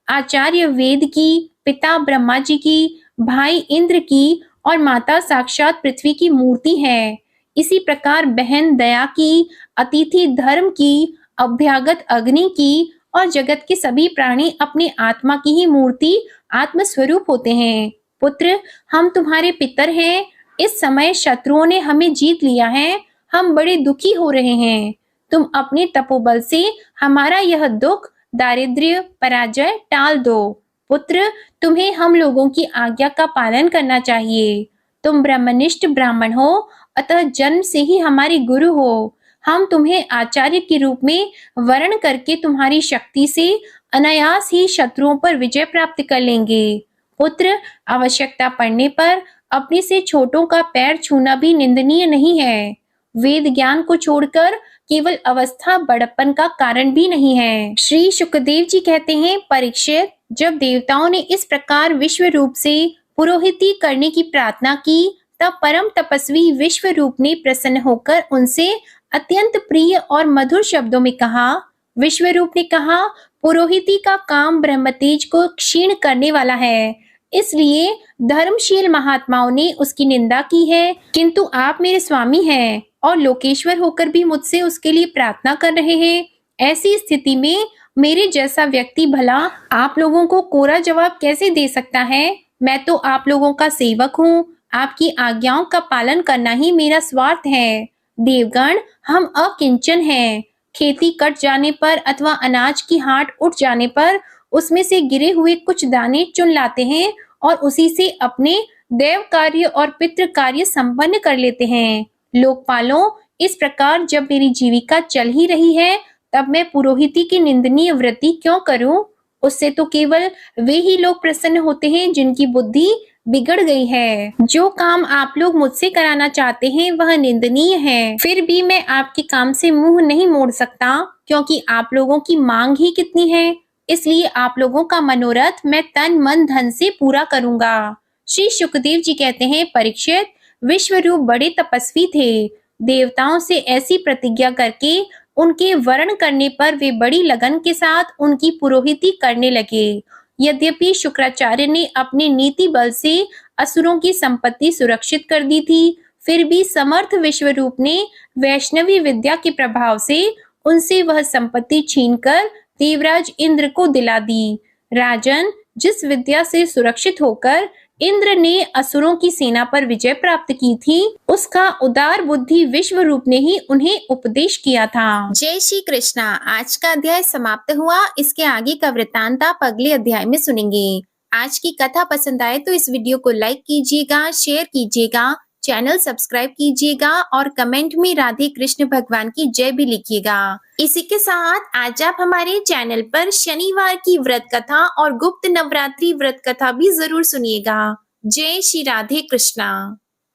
आचार्य वेद की, पिता ब्रह्मा जी की, भाई इंद्र की और माता साक्षात पृथ्वी की मूर्ति है। इसी प्रकार बहन दया की, अतिथि धर्म की, अभ्यागत अग्नि की और जगत के सभी प्राणी अपने आत्मा की ही मूर्ति, आत्म स्वरूप होते हैं। पुत्र, हम तुम्हारे पितर हैं। इस समय शत्रुओं ने हमें जीत लिया है। हम बड़े दुखी हो रहे हैं। तुम अपने तपोबल से हमारा यह दुख, दारिद्र्य, पराजय टाल दो। पुत्र, तुम्हें हम लोगों की आज्ञा का पालन करना चाहिए। तुम ब्रह्मनिष्ठ ब्राह्मण हो, अतः जन्म से ही हमारे गुरु हो। हम तुम्हें आचार्य के रूप में वर्ण करके तुम्हारी शक्ति से अनायास ही शत्रुओं पर विजय प्राप्त कर लेंगे। पुत्र, आवश्यकता पड़ने पर अपने से छोटों का पैर छूना भी निंदनीय नहीं है। वेद ज्ञान को छोड़कर केवल अवस्था बड़प्पन का कारण भी नहीं है। श्री सुखदेव जी कहते हैं, परीक्षित, जब देवताओं ने इस प्रकार विश्व रूप से पुरोहिती करने की प्रार्थना की, तब परम तपस्वी विश्व रूप ने प्रसन्न होकर उनसे अत्यंत प्रिय और मधुर शब्दों में कहा। विश्व रूप ने कहा, पुरोहिती का काम ब्रह्मतेज को क्षीण करने वाला है, इसलिए धर्मशील महात्माओं ने उसकी निंदा की है। किंतु आप मेरे स्वामी हैं और लोकेश्वर होकर भी मुझसे उसके लिए प्रार्थना कर रहे हैं। ऐसी स्थिति में मेरे जैसा व्यक्ति भला आप लोगों को कोरा जवाब कैसे दे सकता है? मैं तो आप लोगों का सेवक हूँ। आपकी आज्ञाओं का पालन करना ही मेरा स्वार्थ है। देवगण, हम अकिंचन हैं। खेती कट जाने पर अथवा अनाज की हाट उठ जाने पर उसमें से गिरे हुए कुछ दाने चुन लाते हैं और उसी से अपने देव कार्य और पितृ कार्य संपन्न कर लेते हैं। लोकपालों, इस प्रकार जब मेरी जीविका चल ही रही है, तब मैं पुरोहिती की निंदनीय वृत्ति क्यों करूं? उससे तो केवल वे ही लोग प्रसन्न होते हैं जिनकी बुद्धि बिगड़ गई है। जो काम आप लोग मुझसे कराना चाहते हैं वह निंदनीय है। फिर भी मैं आपके काम से मुंह नहीं मोड़ सकता, क्योंकि आप लोगों की मांग ही कितनी है। इसलिए आप लोगों का मनोरथ मैं तन मन धन से पूरा करूंगा। श्री शुकदेव जी कहते हैं, परीक्षित, विश्वरूप बड़े तपस्वी थे। देवताओं से ऐसी प्रतिज्ञा करके उनके वर्ण करने पर वे बड़ी लगन के साथ उनकी पुरोहिती करने लगे। यद्यपि शुक्राचार्य ने अपने नीति बल से असुरों की संपत्ति सुरक्षित कर दी थी, फिर भी समर्थ विश्वरूप ने वैष्णवी विद्या के प्रभाव से उनसे वह संपत्ति छीनकर देवराज इंद्र को दिला दी। राजन, जिस विद्या से सुरक्षित होकर इंद्र ने असुरों की सेना पर विजय प्राप्त की थी, उसका उदार बुद्धि विश्वरूप ने ही उन्हें उपदेश किया था। जय श्री कृष्णा। आज का अध्याय समाप्त हुआ। इसके आगे का वृत्तांत आप अगले अध्याय में सुनेंगे। आज की कथा पसंद आए तो इस वीडियो को लाइक कीजिएगा, शेयर कीजिएगा, चैनल सब्सक्राइब कीजिएगा और कमेंट में राधे कृष्ण भगवान की जय भी लिखिएगा। इसी के साथ आज आप हमारे चैनल पर शनिवार की व्रत कथा और गुप्त नवरात्रि व्रत कथा भी जरूर सुनिएगा। जय श्री राधे कृष्णा।